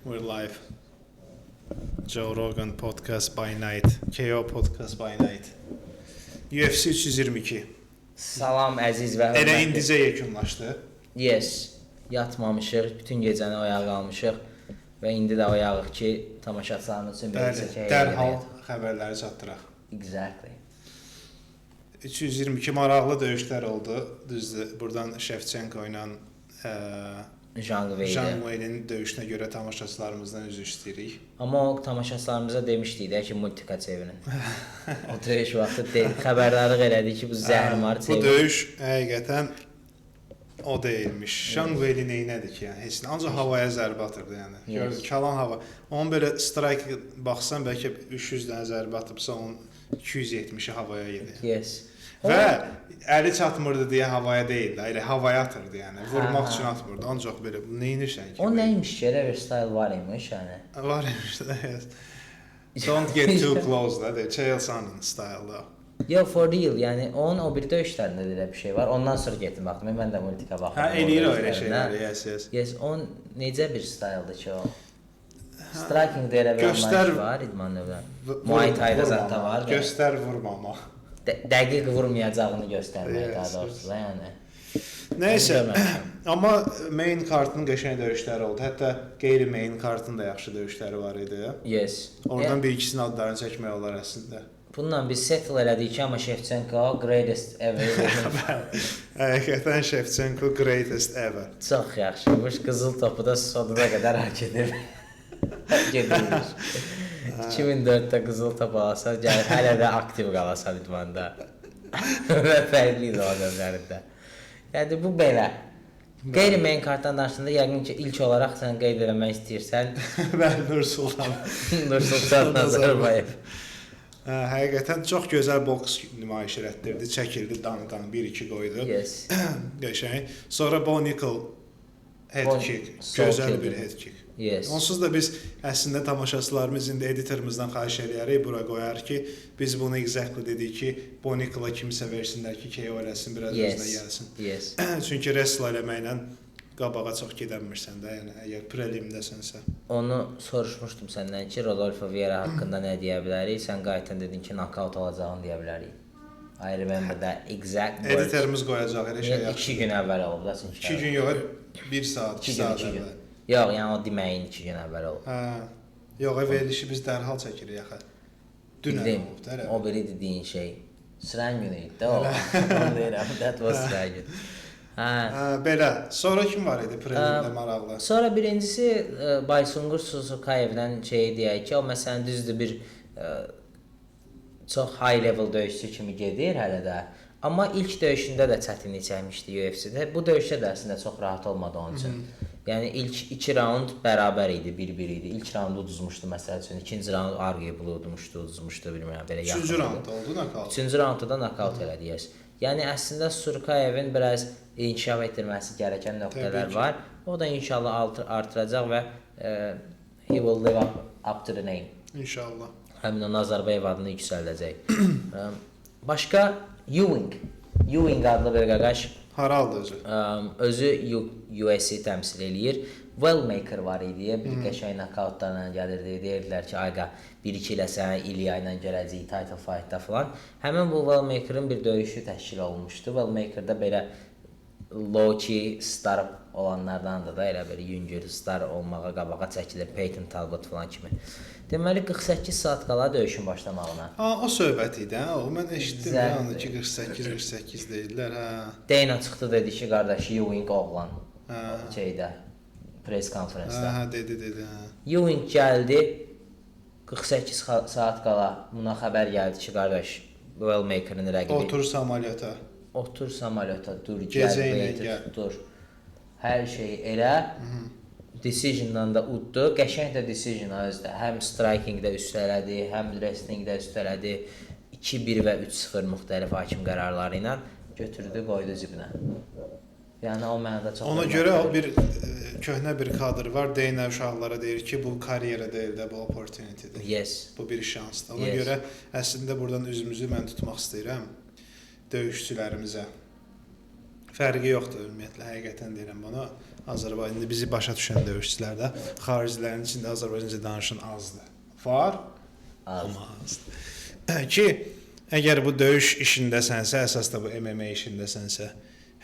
We're live. Joe Rogan Podcast by Night. KO Podcast by Night. UFC 322. Salam əziz və Elə hörmətli. indicə yekunlaşdı. Yes. Yatmamışıq, bütün gecəni oyaq qalmışıq və indi də oyağıq ki, tamaşaçılarımız üçün bir Bəli, çəkək. dərhal xəbərləri çatdıraq. Exactly. 322 maraqlı döyüşlər oldu. Düzdür. Buradan Shevchenko ilə Zhang Zhang Wei. Wei'nin döyüşünə görə tamaşaçılarımızdan üzr istəyirik. Amma o tamaşaçılarımıza demişdik də ki, multika çevirin. O döyüş vaxtı xəbərdarlıq elədik ki, bu zəhrimar Bu çevirin. döyüş həqiqətən o deyilmiş. Zhang Wei'li neynədir ki, yəni heç nə, ancaq havaya zərbə atırdı yəni. Yes. Gördün, kalan hava. Onun belə strike baxsan bəlkə 300 dənə zərbə atıbsa, onun 270-i havaya yedi. Yes. Və əli çatmırdı deyə havaya deyil də, elə havaya atırdı yəni. Vurmaq üçün atmırdı. Ancaq belə neynirsən ki? O nəymiş ki, elə bir style var imiş yəni. Var imiş də. Yes. Don't get too close da, Chael Sonnen style da. Yo, for real, yəni onun o bir döyüşlərində də elə bir şey var. Ondan sonra getdim baxdım, mən də multika baxdım. Hə, eləyir o elə şeyləri, yes. Yes, on necə bir styledır ki o? Striking də elə bir anlayış var, idman növləri. Muay Thai-da zətdə var. Göstər vurmama. Dəqiq vurmayacağını göstərmək daha doğrusu da yəni. Nəysə, amma main kartın qəşəng döyüşləri oldu. Hətta qeyri-main kartın da yaxşı döyüşləri var idi. Yes. Oradan bir ikisinin adlarını çəkmək olar əslində. Bununla biz settle elədik ki, amma Shevchenko greatest ever. Həqiqətən Shevchenko greatest ever. Çox yaxşı. Bu qızıl topu da sonuna qədər hak edir. Gedirmiş. 2004-də qızıl top alasan, gəlir hələ də aktiv qalasan idmanda. Və fərqli idi o dövrlərində. Yəni bu belə. Qeyri-main kartdan danışanda yəqin ki, ilk olaraq sən qeyd eləmək istəyirsən. Bəli, Nursultan. Nursultan Nazarbayev. Həqiqətən çox gözəl boks nümayişi etdirdi, çəkildi, dan 1-2 qoydu. Yes. Qəşəng. Sonra Bo Nickel head kick, gözəl bir head kick. Yes. Onsuz da biz əslində tamaşaçılarımız indi editorımızdan xahiş eləyərik, bura qoyar ki, biz bunu exactly dedik ki, Bo Nickel'a kimsə versinlər ki, KO eləsin, biraz özünə gəlsin. Yes. Çünki wrestle eləməklə qabağa çox gedəmirsən də, yəni əgər prelimdəsənsə. Onu soruşmuşdum səndən ki, Rodolfo Vieira haqqında nə deyə bilərik? Sən qayıtdan dedin ki, knockout olacağını deyə bilərik. I remember that exact words. Editorımız qoyacaq elə şey yaxşı. 2 gün əvvəl olub da çünki. 2 gün yox, 1 saat, 2 saat əvvəl. Yox, yəni o deməyin 2 gün əvvəl olub. Hə. Yox, verilişi biz dərhal çəkirik axı. Dünən olub da elə. O biri dediyin şey Sıran günü idi də o. Onu deyirəm, that was Sıran gün. Belə. Sonra kim var idi prelimdə maraqlı? Sonra birincisi Baysungur Susukayevdən şey deyək ki, o məsələn düzdür bir çox high level döyüşçü kimi gedir hələ də. Amma ilk döyüşündə də çətinlik çəkmişdi UFC-də. Bu döyüşdə də əslində çox rahat olmadı onun üçün. Yəni ilk 2 raund bərabər idi, 1-1 idi. İlk raundu uduzmuşdu məsəl üçün. İkinci raund arguably uduzmuşdu, bilmirəm, belə yaxın. 3-cü raund oldu knockout. 3-cü raundda da knockout elədi, yes. Yəni əslində Surkayevin biraz inkişaf etdirməsi gərəkən nöqtələr var. O da inşallah artıracaq və he will live up to the name. İnşallah. Həmin o Nazarbayev adını yüksəldəcək. Başqa Ewing adlı bir qaqaş. Haraldı özü? Özü UFC təmsil eləyir. Wellmaker var idi, bir qəşəng knockoutlarla gəlirdi. Deyirdilər ki, ayqa 1-2 ilə sənə İlya ilə gələcək title fight-da falan. Həmin bu Wellmakerin bir döyüşü təşkil olunmuşdu. Wellmaker-da belə low-key star olanlardandır da, elə belə yüngül star olmağa qabağa çəkilir, Peyton Talbot falan kimi. Deməli 48 saat qala döyüşün başlamağına. O söhbət idi, hə? O mən eşitdim yəni ki 48 deyirlər, hə. Dana çıxdı dedi ki, qardaşı Ewing oğlan. Şeydə press konferansda. Hə, dedi, hə. Ewing gəldi. 48 saat qala buna xəbər gəldi ki, qardaş Wellmakerin rəqibi. Otur samalyota. Otur samalyota, dur, gəl, dur. Hər şeyi elə. Decision'dan da uddu. Qəşəng də decision özdə. Həm strikingdə üstələdi, həm wrestlingdə üstələdi. 2-1 və 3-0 müxtəlif hakim qərarları ilə götürdü, qoydu cibinə. Yəni o mənada çox. Ona görə o bir köhnə bir kadr var. Dana uşaqlara deyir ki, bu karyera deyil də, bu opportunity'dir. Yes. Bu bir şansdır. Ona görə əslində buradan üzümüzü mən tutmaq istəyirəm döyüşçülərimizə. Fərqi yoxdur ümumiyyətlə, həqiqətən deyirəm bunu. Azərbaycanda bizi başa düşən döyüşçülər də xaricilərin içində Azərbaycanca danışan azdır. Var, amma azdır. Ki, əgər bu döyüş işindəsənsə, əsas da bu MMA işindəsənsə,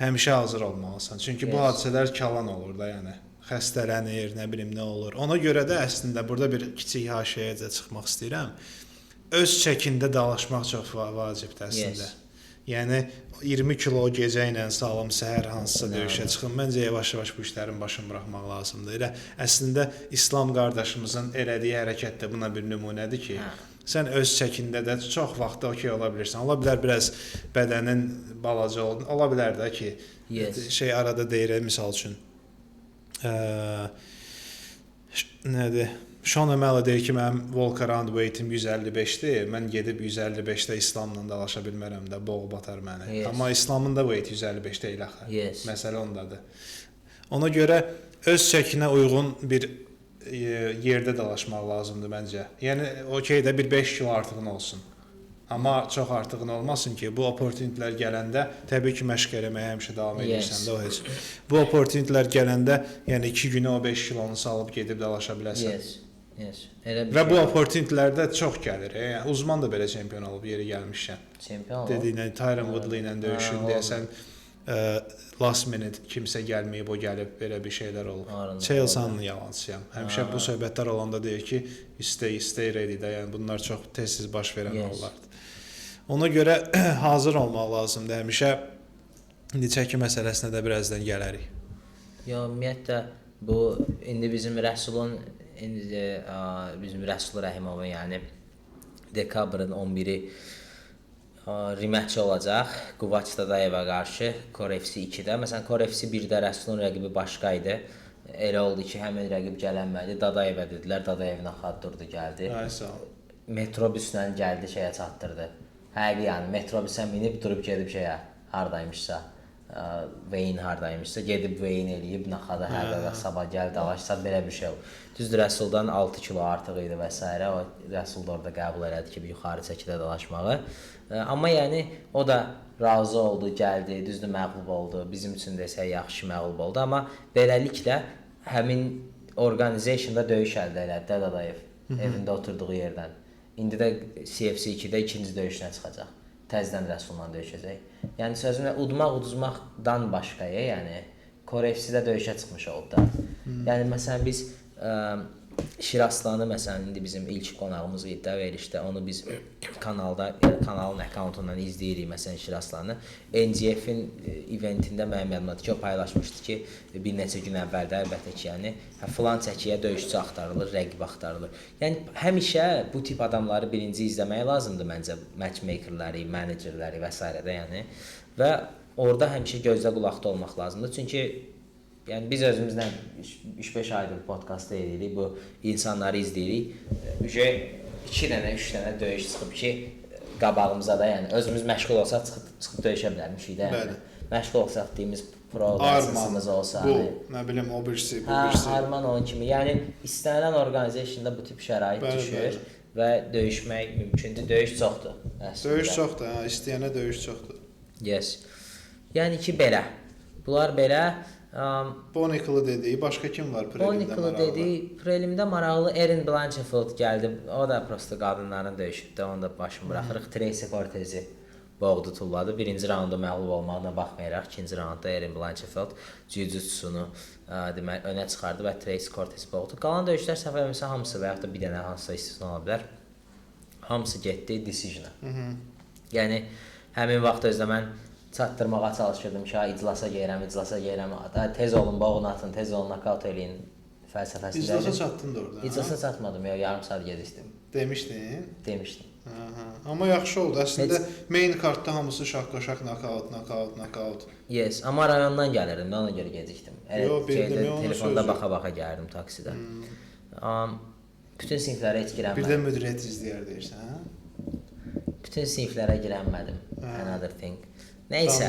həmişə hazır olmalısan. Çünki bu hadisələr kalan olur da, yəni xəstələnir, nə bilim nə olur. Ona görə də əslində burada bir kiçik haşiyəyə çıxmaq istəyirəm. Öz çəkində dalaşmaq çox vacibdir əslində. Yəni 20 kilo gecə ilə sağlam səhər hansısa döyüşə çıxın. Məncə yavaş-yavaş bu işlərin başını buraxmaq lazımdır. Elə əslində İslam qardaşımızın elədiyi hərəkət də buna bir nümunədir ki, sən öz çəkində də çox vaxt okey ola bilirsən. Ola bilər biraz bədənin balaca olduğu, ola bilər də ki, şey arada deyirəm misal üçün. Nədir? Sean O'Malley deyir ki, mənim walk around weightim 155-dir. Mən gedib 155-də İslamla dalaşa bilmərəm də, boğub atar məni. Amma İslamın da weight 155 deyil axı. Məsələ ondadır. Ona görə öz çəkinə uyğun bir yerdə dalaşmaq lazımdır məncə. Yəni okey də bir 5 kilo artığın olsun. Amma çox artığın olmasın ki, bu opportunitələr gələndə təbii ki, məşq eləməyə həmişə davam edirsən də o heç. Bu opportunitələr gələndə, yəni 2 günə o 5 kilonu salıb gedib dalaşa biləsən. Və bu opportunitələrdə çox gəlir. Yəni uzman da belə çempion olub yeri gəlmişkən. Çempion olub. Dediyinə Tyron Woodley ilə döyüşün deyəsən last minute kimsə gəlməyib, o gəlib belə bir şeylər olub. Chelsea'nın yalançıyam. Həmişə bu söhbətlər olanda deyir ki, stay ready də. Yəni bunlar çox tez-tez baş verən hallardır. Ona görə hazır olmaq lazımdır həmişə. İndi çəki məsələsinə də birazdan gələrik. Ya ümumiyyətlə bu indi bizim Rəsulun Rəsul Rəhimovun, yəni dekabrın 11-i rematch olacaq Quvaç Dadayeva qarşı Korefsi 2-də. Məsələn, Korefsi 1-də Rəsulun rəqibi başqa idi. Elə oldu ki, həmin rəqib gələnmədi. Dadayeva dedilər, Dadayevin axad durdu, gəldi. Metrobüslə gəldi, şeyə çatdırdı. Həqiqi, yəni metrobüsə minib durub gedib şeyə, hardaymışsa. Veyin hardaymışsa, gedib veyin eləyib, naxada həqiqə sabah gəl dalaşsa, belə bir şey olur. Düzdür, Rəsuldan 6 kilo artıq idi və s. O Rəsul da orada qəbul elədi ki, yuxarı çəkidə dalaşmağı. Amma yəni o da razı oldu, gəldi, düzdür, məğlub oldu. Bizim üçün desək yaxşı məğlub oldu. Amma beləliklə həmin organizationda döyüş əldə elədi Dadayev evində oturduğu yerdən. İndi də CFC 2-də ikinci döyüşdən çıxacaq. Təzədən Rəsulla döyüşəcək. Yəni sözümlə uduzmaqdan başqaya, yəni Korefsidə döyüşə çıxmış oldu da. Yəni məsələn biz Şiraslanı məsələn indi bizim ilk qonağımız idi də verilişdə. Onu biz kanalda, kanalın akkauntundan izləyirik məsələn Şiraslanı. NGF-in eventində mənim yadımdadır ki, o paylaşmışdı ki, bir neçə gün əvvəldə əlbəttə ki, yəni filan çəkiyə döyüşçü axtarılır, rəqib axtarılır. Yəni həmişə bu tip adamları birinci izləmək lazımdır məncə, matchmakerləri, menecerləri və s. də yəni. Və orada həmişə gözdə qulaqda olmaq lazımdır. Çünki yəni biz özümüzlə 3-5 aydır podkast edirik, bu insanları izləyirik. 2 dənə, 3 dənə döyüş çıxıb ki, qabağımıza da, yəni özümüz məşğul olsaq çıxıb döyüşə bilərmişik də. Yəni məşğul olsaq deyimiz pro lisansımız olsa, bu, nə bilim, o birisi, bu birisi. Arman onun kimi. Yəni istənilən orqanizasiyada bu tip şərait düşür və döyüşmək mümkündür. Döyüş çoxdur. Döyüş çoxdur, istəyənə döyüş çoxdur. Yes. Yəni ki, belə. Bunlar belə. Boniklı dediyi, başqa kim var prelimdə maraqlı? Boniklı dediyi, prelimdə maraqlı Erin Blanchfield gəldi. O da prosta qadınların döyüşüdür. Onu da başını buraxırıq. Tracy Cortez'i boğdu, tulladı. Birinci raunda məğlub olmağına baxmayaraq, ikinci raundda Erin Blanchfield jiu-jitsunu deməli önə çıxardı və Tracy Cortez'i boğdu. Qalan döyüşlər səhv eləmirəmsə hamısı və yaxud da bir dənə hansısa istisna ola bilər. Hamısı getdi decision-a. Yəni həmin vaxt özdə mən çatdırmağa çalışırdım ki, iclasa gəlirəm. Tez olun, boğun atın, tez olun, knockout eləyin fəlsəfəsində. İclasa çatdın da orada. İclasa çatmadım, yarım saat gecikdim. Demişdin? Demişdim. Amma yaxşı oldu. Əslində main kartda hamısı şaq-qaşaq, knockout. Yes, amma rayondan gəlirdim, ona görə gecikdim. Telefonda baxa-baxa gəlirdim taksidə. Bütün siniflərə heç girənmədim. Bir də müdiriyyət izləyər deyirsən, hə? Bütün siniflərə girənmədim. Another thing. Nəysə.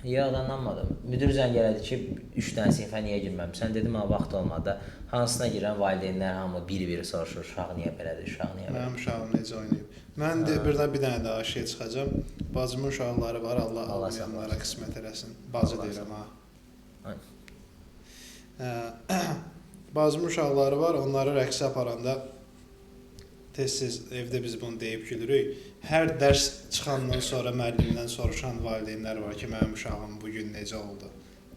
Yox, anlamadım. Müdür zəng elədi ki, 3 dənə sinifə niyə girməmisən? Dedim, ha, vaxt olmadı. Hansına girən valideynlər hamı bir-biri soruşur, uşaq niyə belədir, uşaq niyə belədir? Mənim uşağım necə oynayıb? Mən də birdən bir dənə daha şey çıxacam. Bacımın uşaqları var, Allah olmayanlara qismət eləsin. Bacı deyirəm ha. Bacımın uşaqları var, onları rəqsə aparanda tez-tez evdə biz bunu deyib gülürük. Hər dərs çıxandan sonra müəllimdən soruşan valideynlər var ki, mənim uşağım bu gün necə oldu?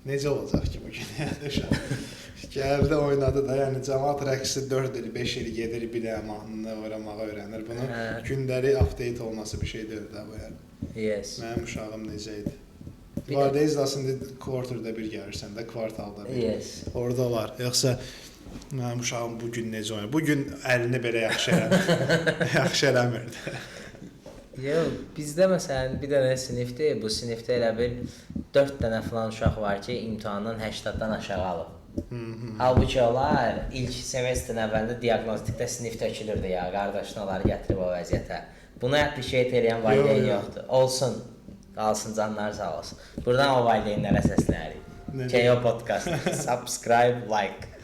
Necə olacaq ki bu gün? Yəni uşaq gəldi oynadı da, yəni cəmaət rəqsi 4 il, 5 il gedir bilə mahnını öyrənməyə öyrənir. Bunun gündəlik update olması bir şey deyil də bu yəni. Yes. Mənim uşağım necə idi? Valideyn iclasında quarterda bir gəlirsən də, kvartalda bir. Yes. Orada olar. Yoxsa mənim uşağım bu gün necə oynayır? Bu gün əlini belə yaxşı eləmirdi. Yox, bizdə məsələn bir dənə sinifdir. Bu sinifdə elə bir 4 dənə falan uşaq var ki, imtahandan 80-dan aşağı alıb. Halbuki onlar ilk semestrin əvvəlində diaqnostikdə sinif tökülürdü ya, qardaşın onları gətirib o vəziyyətə. Bunu appreciate edən valideyn yoxdur. Olsun, qalsın canlar sağ olsun. Buradan o valideynlərə səslənərik. KO podcast, subscribe, like,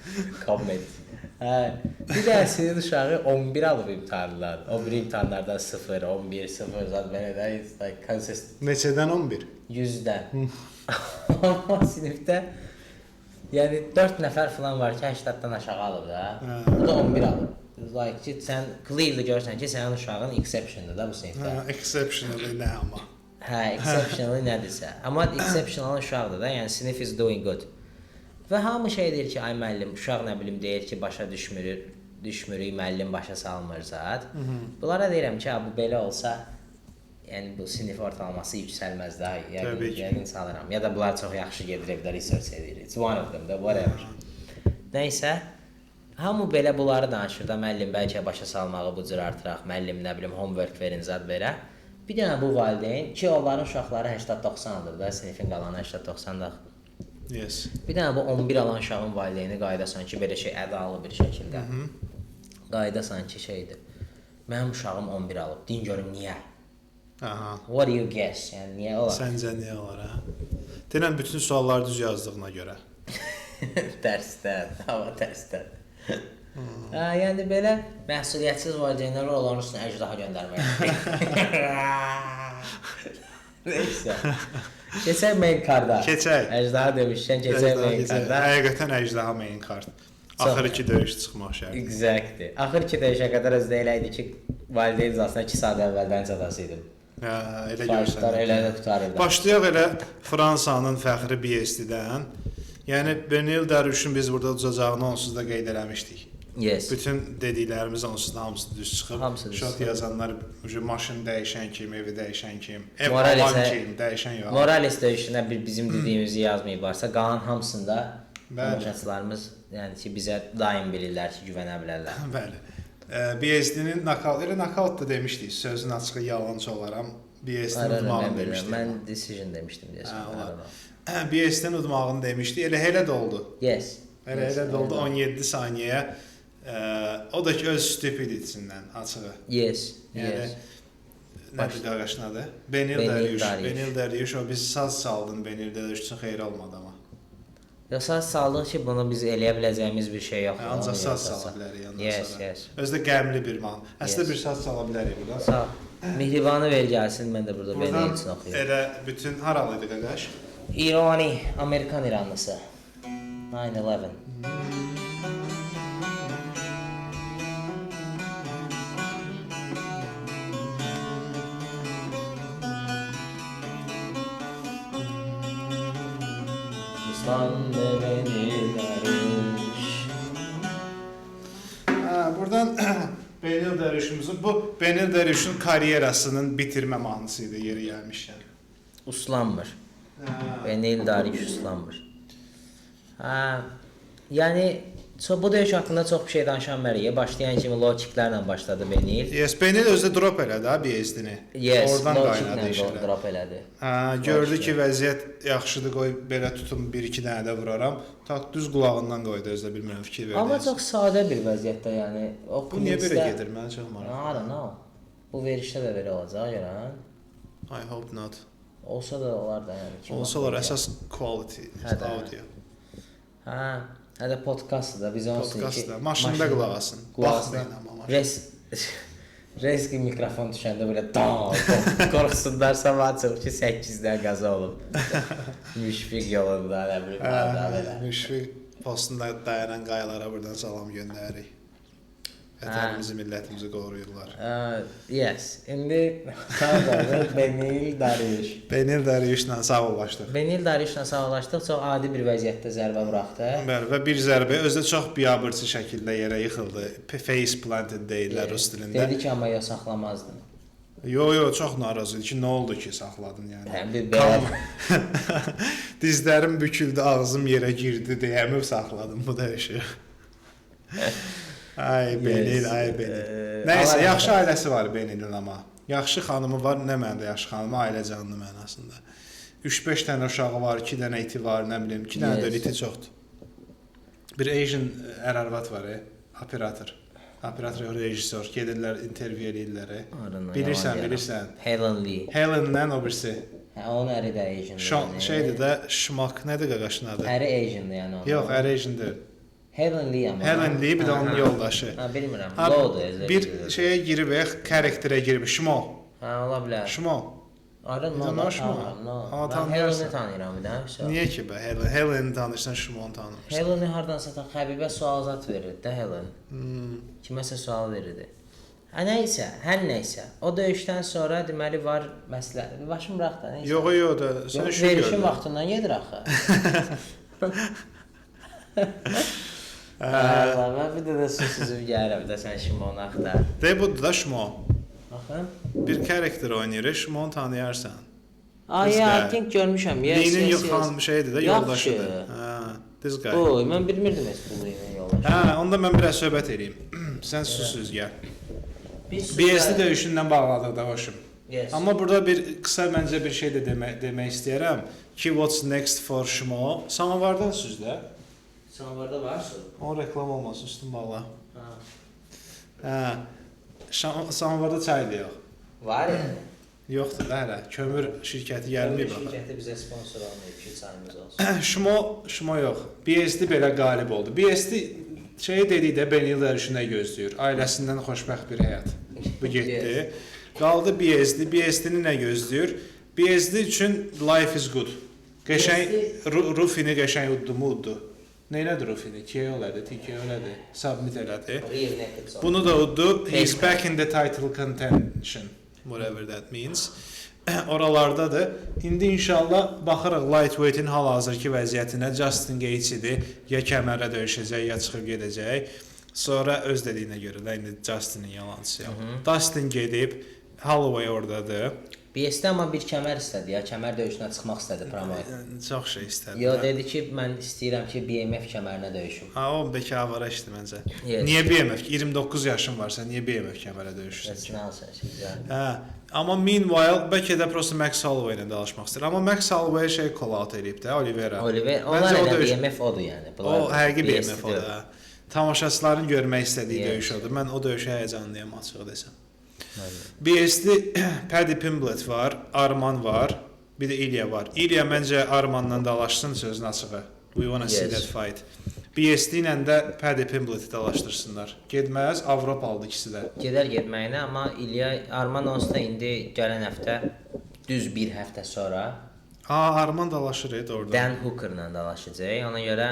comment. Bir də sinif uşağı 11 alıb imtahandan. O bir imtahanlardan 0, 11, 0 zat belə də it's like consistent. Neçədən 11? 100-dən. Amma sinifdə yəni 4 nəfər falan var ki, 80-dan aşağı alıb da. Bu da 11 alıb. Like ki, sən clearly görsən ki, sənin uşağın exception'dır da bu sinifdə. Exceptionally nə amma? Exceptionally nədirsə. Amma exceptional uşaqdır da, yəni sinif is doing good. Və hamı şey deyir ki, ay müəllim, uşaq nə bilim deyir ki, başa düşmürük, müəllim başa salmır zat. Bunlara deyirəm ki, bu belə olsa, yəni bu sinif ortalaması yüksəlməz də, yəqin salıram. Ya da bunlar çox yaxşı gedir evdə research edir. It's one of them da, whatever. Nəysə, hamı belə bunları danışır da, müəllim bəlkə başa salmağı bu cür artıraq, müəllim nə bilim homework verin zat belə. Bir dənə bu valideyn ki, onların uşaqları 80-90-dır da, sinifin qalanı 80-90-dır. Yes. Bir dənə bu 11 alan uşağın valideyni qaydasan ki, belə şey ədalı bir şəkildə. Qaydasan ki, şeydir. Mənim uşağım 11 alıb. Deyin görüm niyə? Aha. What do you guess? Yəni niyə olar? Səncə niyə olar ha? Denən bütün sualları düz yazdığına görə. Dərsdən, hava dərsdən. Yəni belə məsuliyyətsiz valideynlər onların üstünə əcdaha göndərmək. Neysə. Keçək main karda. Keçək. Əcdaha demişkən keçək main karda. Həqiqətən əcdaha main kart. Axır 2 döyüş çıxmaq şərti. Exactly. Axır 2 döyüşə qədər özdə elə idi ki, valideyn iclasına 2 saat əvvəldən çatası idim. Elə görsən. Elə də qutarırdı. Başlayaq elə Fransanın fəxri BSD-dən. Yəni Benil Dərvişin biz burada uzacağını onsuz da qeyd eləmişdik. Yes. Bütün dediklərimiz onsuz da hamısı düz çıxıb. Şot yazanlar maşın dəyişən kim, evi dəyişən kim, ev alan kim, dəyişən yox. Morales döyüşünə bizim dediyimizi yazmayıblarsa, qalan hamısında tamaşaçılarımız yəni ki, bizə daim bilirlər ki, güvənə bilərlər. Bəli. BSD-nin knockout da demişdik. Sözün açığı yalançı olaram. BSD-nin udmağını demişdik. Mən decision demişdim deyəsən. BSD-nin udmağını demişdik. Elə də oldu. Yes. Elə də oldu 17 saniyəyə. O da ki öz stupiditindən açığı. Yes. Yəni nədir qardaşın adı? Benil Dariush. O biz saz çaldın Benil Dariush üçün xeyri olmadı amma. Ya saz saldıq ki, bunu biz eləyə biləcəyimiz bir şey yoxdur. Ancaq saz sala bilərik yandan sonra. Yes. Özdə qəmli bir mahnı. Əslində bir saz sala bilərik burada. Sağ. Mehribanı ver gəlsin, mən də burada Benil üçün oxuyum. Elə bütün haralıydı qardaş? İrani, Amerikan İranlısı. 9/11. Buradan Benil Dərvişimizin bu Benil Dərvişin karyerasının bitirmə mahnısı idi yeri gəlmişkən. Uslanmır. Benil Dariush uslanmır. Yəni bu döyüş haqqında çox bir şey danışan Məriyə. Başlayan kimi low kicklərlə başladı Benil. Yes, Benil özü drop elədi ha BSD-ni. Yes, oradan low qaynadı kicklə işlər. drop elədi. Gördü ki, vəziyyət yaxşıdır, qoy belə tutum 1-2 dənə də vuraram. Tak düz qulağından qoydu, özdə bilmirəm fikir verdi. Amma çox sadə bir vəziyyətdə, yəni. Bu niyə belə gedir? Mən çox maraqlanıram. I don't know. Bu verişdə də belə olacaq, görən. I hope not. Olsa da olar da yəni. Olsalar əsas quality audio. Hə, hələ podkastdır da biz onsuz Podkastda maşında qulaq asın. Baxmayın amma maşın. Reski mikrofon düşəndə belə qorxsunlar sabah çıxıb ki 8-dən qaza olub. Müşfiq yolunda nə bilim belə. Müşfiq postunda dayanan qayalara buradan salam göndəririk. Vətənimizi, millətimizi qoruyurlar. Yes. İndi Benil Dariush. Benil Dariushla sağollaşdıq. Benil Dariushla sağollaşdıq. Çox adi bir vəziyyətdə zərbə vuraqdı. Bəli, və bir zərbə özü də çox biabırçı şəkildə yerə yıxıldı. Face planted deyirlər rus dilində. Dedi ki, amma ya saxlamazdın. Yo, çox narazı idi ki, nə oldu ki, saxladın yəni. Həm bir belə. Dizlərim büküldü, ağzım yerə girdi deyəmi saxladım bu döyüşü. Ay Benil, ay Benil. Nəysə, yaxşı ailəsi var Benilin amma. Yaxşı xanımı var, nə məndə yaxşı xanımı, ailə canlı mənasında. 3-5 dənə uşağı var, 2 dənə iti var, nə bilim, 2 dənə də iti çoxdur. Bir Asian ərarvat var, operator. Operator, rejissor, gedirlər, intervyu edirlər. Bilirsən. Helen Lee. Helenlə o birisi. Hə, onun əri də Asian. Şeydir də, Şmak, nədir qaqaşın adı? Əri Asian-dır yəni onun. Yox, əri Asian deyil. Helen Lee ama. Helen Lee bir də onun yoldaşı. Hə, bilmirəm. Low-dur. Bir şeyə girib, karakterə girib, Şmo. Hə, ola bilər. Şmo. Arın no. Ben Helen'i tanıyıram bir də. Niyə ki be? Helen'i tanırsan, Şmonu tanımırsan. Helen'i hardansa ta Həbibə sual zat verirdi də Helen. Kiməsə sual verirdi. Nəysə, hər nəysə. O döyüşdən sonra deməli var məsləhət. Başım bırax da, nəysə. Yox da, sən şu gör. Verişin vaxtından gedir axı. Mən bir də susuzum gəlirəm də sən Şmonu axtar. Budur da Şmo. Baxın. Bir karakter oynayır, Şmonu tanıyarsan. I think görmüşəm. Linin yoxan şeydir də, yoldaşıdır. This guy. Oy, mən bilmirdim heç bu Linin yoldaşı. Onda mən biraz söhbət edeyim. Sən susuz gəl. BSD döyüşündən bağladıq da hoşum. Amma burada bir qısa məncə bir şey də demək istəyirəm ki, what's next for Şmo? Samavardan süzdə. Samavarda varsa. O reklam olmasın, üstün bağla. Samavarda çay da yox. Var yəni. Yoxdur da hələ. Kömür şirkəti gəlməyib axı. Şirkəti bizə sponsor olmayıb ki, çayımız olsun. Şmo yox. BSD belə qalib oldu. BSD şeyi dedikdə Benil döyüşünə gözləyir. Ailəsindən xoşbəxt bir həyat. Bu getdi. Qaldı BSD. BSD-ni nə gözləyir? BSD üçün life is good. Qəşəng Rufini qəşəng uddu. Neylədir Rufini? KO elədi, TKO elədi, submit elədi. Bunu da uddu. He's back in the title contention. Whatever that means. Oralardadır. İndi inşallah baxırıq lightweight'in hal-hazırki vəziyyətinə. Justin Gates idi. Ya kəmərlə döyüşəcək, ya çıxıb gedəcək. Sonra öz dediyinə görə də indi Justin'in yalançısı yox. Dustin gedib, Holloway oradadır. BSD amma bir kəmər istədi ya, kəmər döyüşünə çıxmaq istədi promoter. Çox şey istədi. Yo, dedi ki, mən istəyirəm ki, BMF kəmərinə döyüşüm. O bəlkə avara işdi məncə. Niyə BMF? 29 yaşın varsa, niyə BMF kəmərə döyüşürsən? Nə alsan şey. Amma meanwhile bəlkə də prosta Max Holloway ilə danışmaq istəyir. Amma Max Holloway şey call-out eləyib də, Oliveira. Onlar elə BMF odur yəni. O həqiqi BMF odur. Tamaşaçıların görmək istədiyi döyüş odur. Mən o döyüşə həyəcanlıyam açıq desəm. BSD Paddy Pimblett var, Arman var, bir də İlya var. İlya məncə Armanla dalaşsın sözün açığı. We wanna see that fight. BSD ilə də Paddy Pimbletti dalaşdırsınlar. Getməz, Avropalıdır ikisi də. Gedər getməyinə, amma İlya Arman onsuz da indi gələn həftə düz bir həftə sonra Arman dalaşır orada. Dan Hooker'la dalaşacaq. Ona görə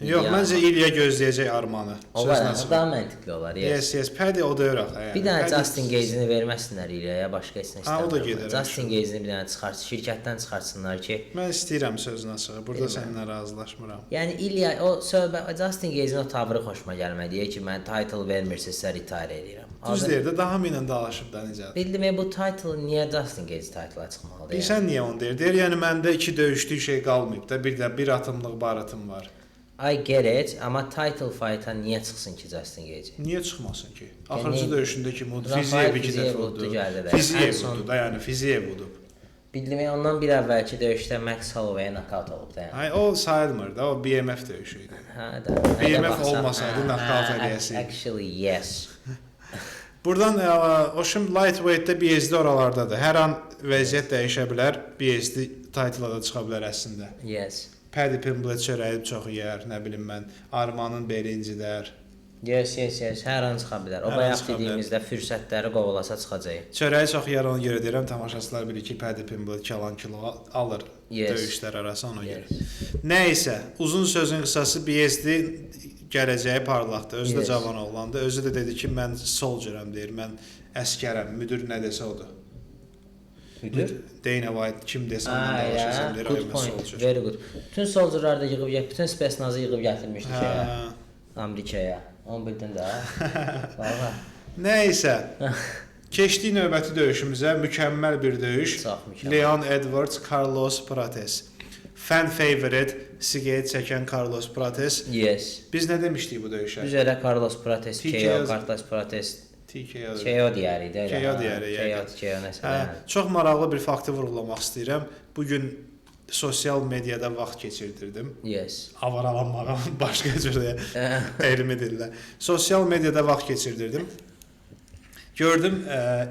yox, məncə İlya gözləyəcək Armanı. Daha məntiqli olar. Yes, Paddy o da yoraq. Bir dənə Justin Gage'ini verməsinlər İlyaya, başqa heç nə istəmirəm. O da gedər. Justin Gage'ini bir dənə çıxarsın, şirkətdən çıxartsınlar ki, mən istəyirəm sözün açığı. Burada səninlə razılaşmıram. Yəni İlya o söhbət Justin Gage'in o tavrı xoşuma gəlmədi ki, mən title vermirsinizsə retire edirəm. Düz deyir də, daha ilə dalaşıb da necədir? Bildim bu title niyə Justin Gage title-a çıxmalıdır? Bilirsən niyə onu deyir? Deyir, yəni məndə 2 döyüşlük şey qalmayıb da, bir də bir atımlıq baratım var. I get it, amma title fight-a niyə çıxsın ki Justin Gage? Niyə çıxmasın ki? Axırıncı döyüşündə kim uddu? Fiziyev 2 dəfə uddu. Fiziyev uddu da, yəni Fiziyev udub. Bildim, ondan bir əvvəlki döyüşdə Max Holloway knockout olub da. Ay, o sayılmır da, o BMF döyüşü idi. Hə də. BMF olmasaydı knockout eləyəsi. Actually, yes. Buradan o şimdi lightweight-də BSD oralardadır. Hər an vəziyyət dəyişə bilər. BSD title-a da çıxa bilər əslində. Yes. Paddy Pimblett çörəyi çox yeyər, nə bilim mən. Armanın beli incidər. Yes. Hər an çıxa bilər. O Hər an bayaq çıxa bilər. dediyimizdə fürsətləri qovalasa çıxacaq. Çörəyi çox yeyər, ona görə deyirəm, tamaşaçılar bilir ki, Paddy Pimblett kalan kilo alır döyüşlər arası ona görə. Nəysə, uzun sözün qısası BSD gələcəyi parlaqdır. Özü də cavan oğlandı. Özü də dedi ki, mən soldieram deyir, mən əskərəm, müdür nə desə odur. Müdür? Dana White kim desə ondan danışırsan deyir, good point. Very good. Bütün soldierlar da yığıb, bütün spesnazı yığıb gətirmişdi ki, Amerikaya. Onu bildin də. Valla. Nəysə, keçdik növbəti döyüşümüzə. Mükəmməl bir döyüş. Çox mükəmməl. Leon Edwards, Carlos Prates. Fan favorite, siqaret çəkən Carlos Prates. Yes. Biz nə demişdik bu döyüşə? Biz elə Carlos Prates, KO, Carlos Prates, KO deyərik də. KO deyərik. KO nəsə. Çox maraqlı bir faktı vurğulamaq istəyirəm. Bugün sosial mediada vaxt keçirdirdim. Yes. Avaralanmağa başqa cür elmi dillə. Sosial mediada vaxt keçirdirdim. Gördüm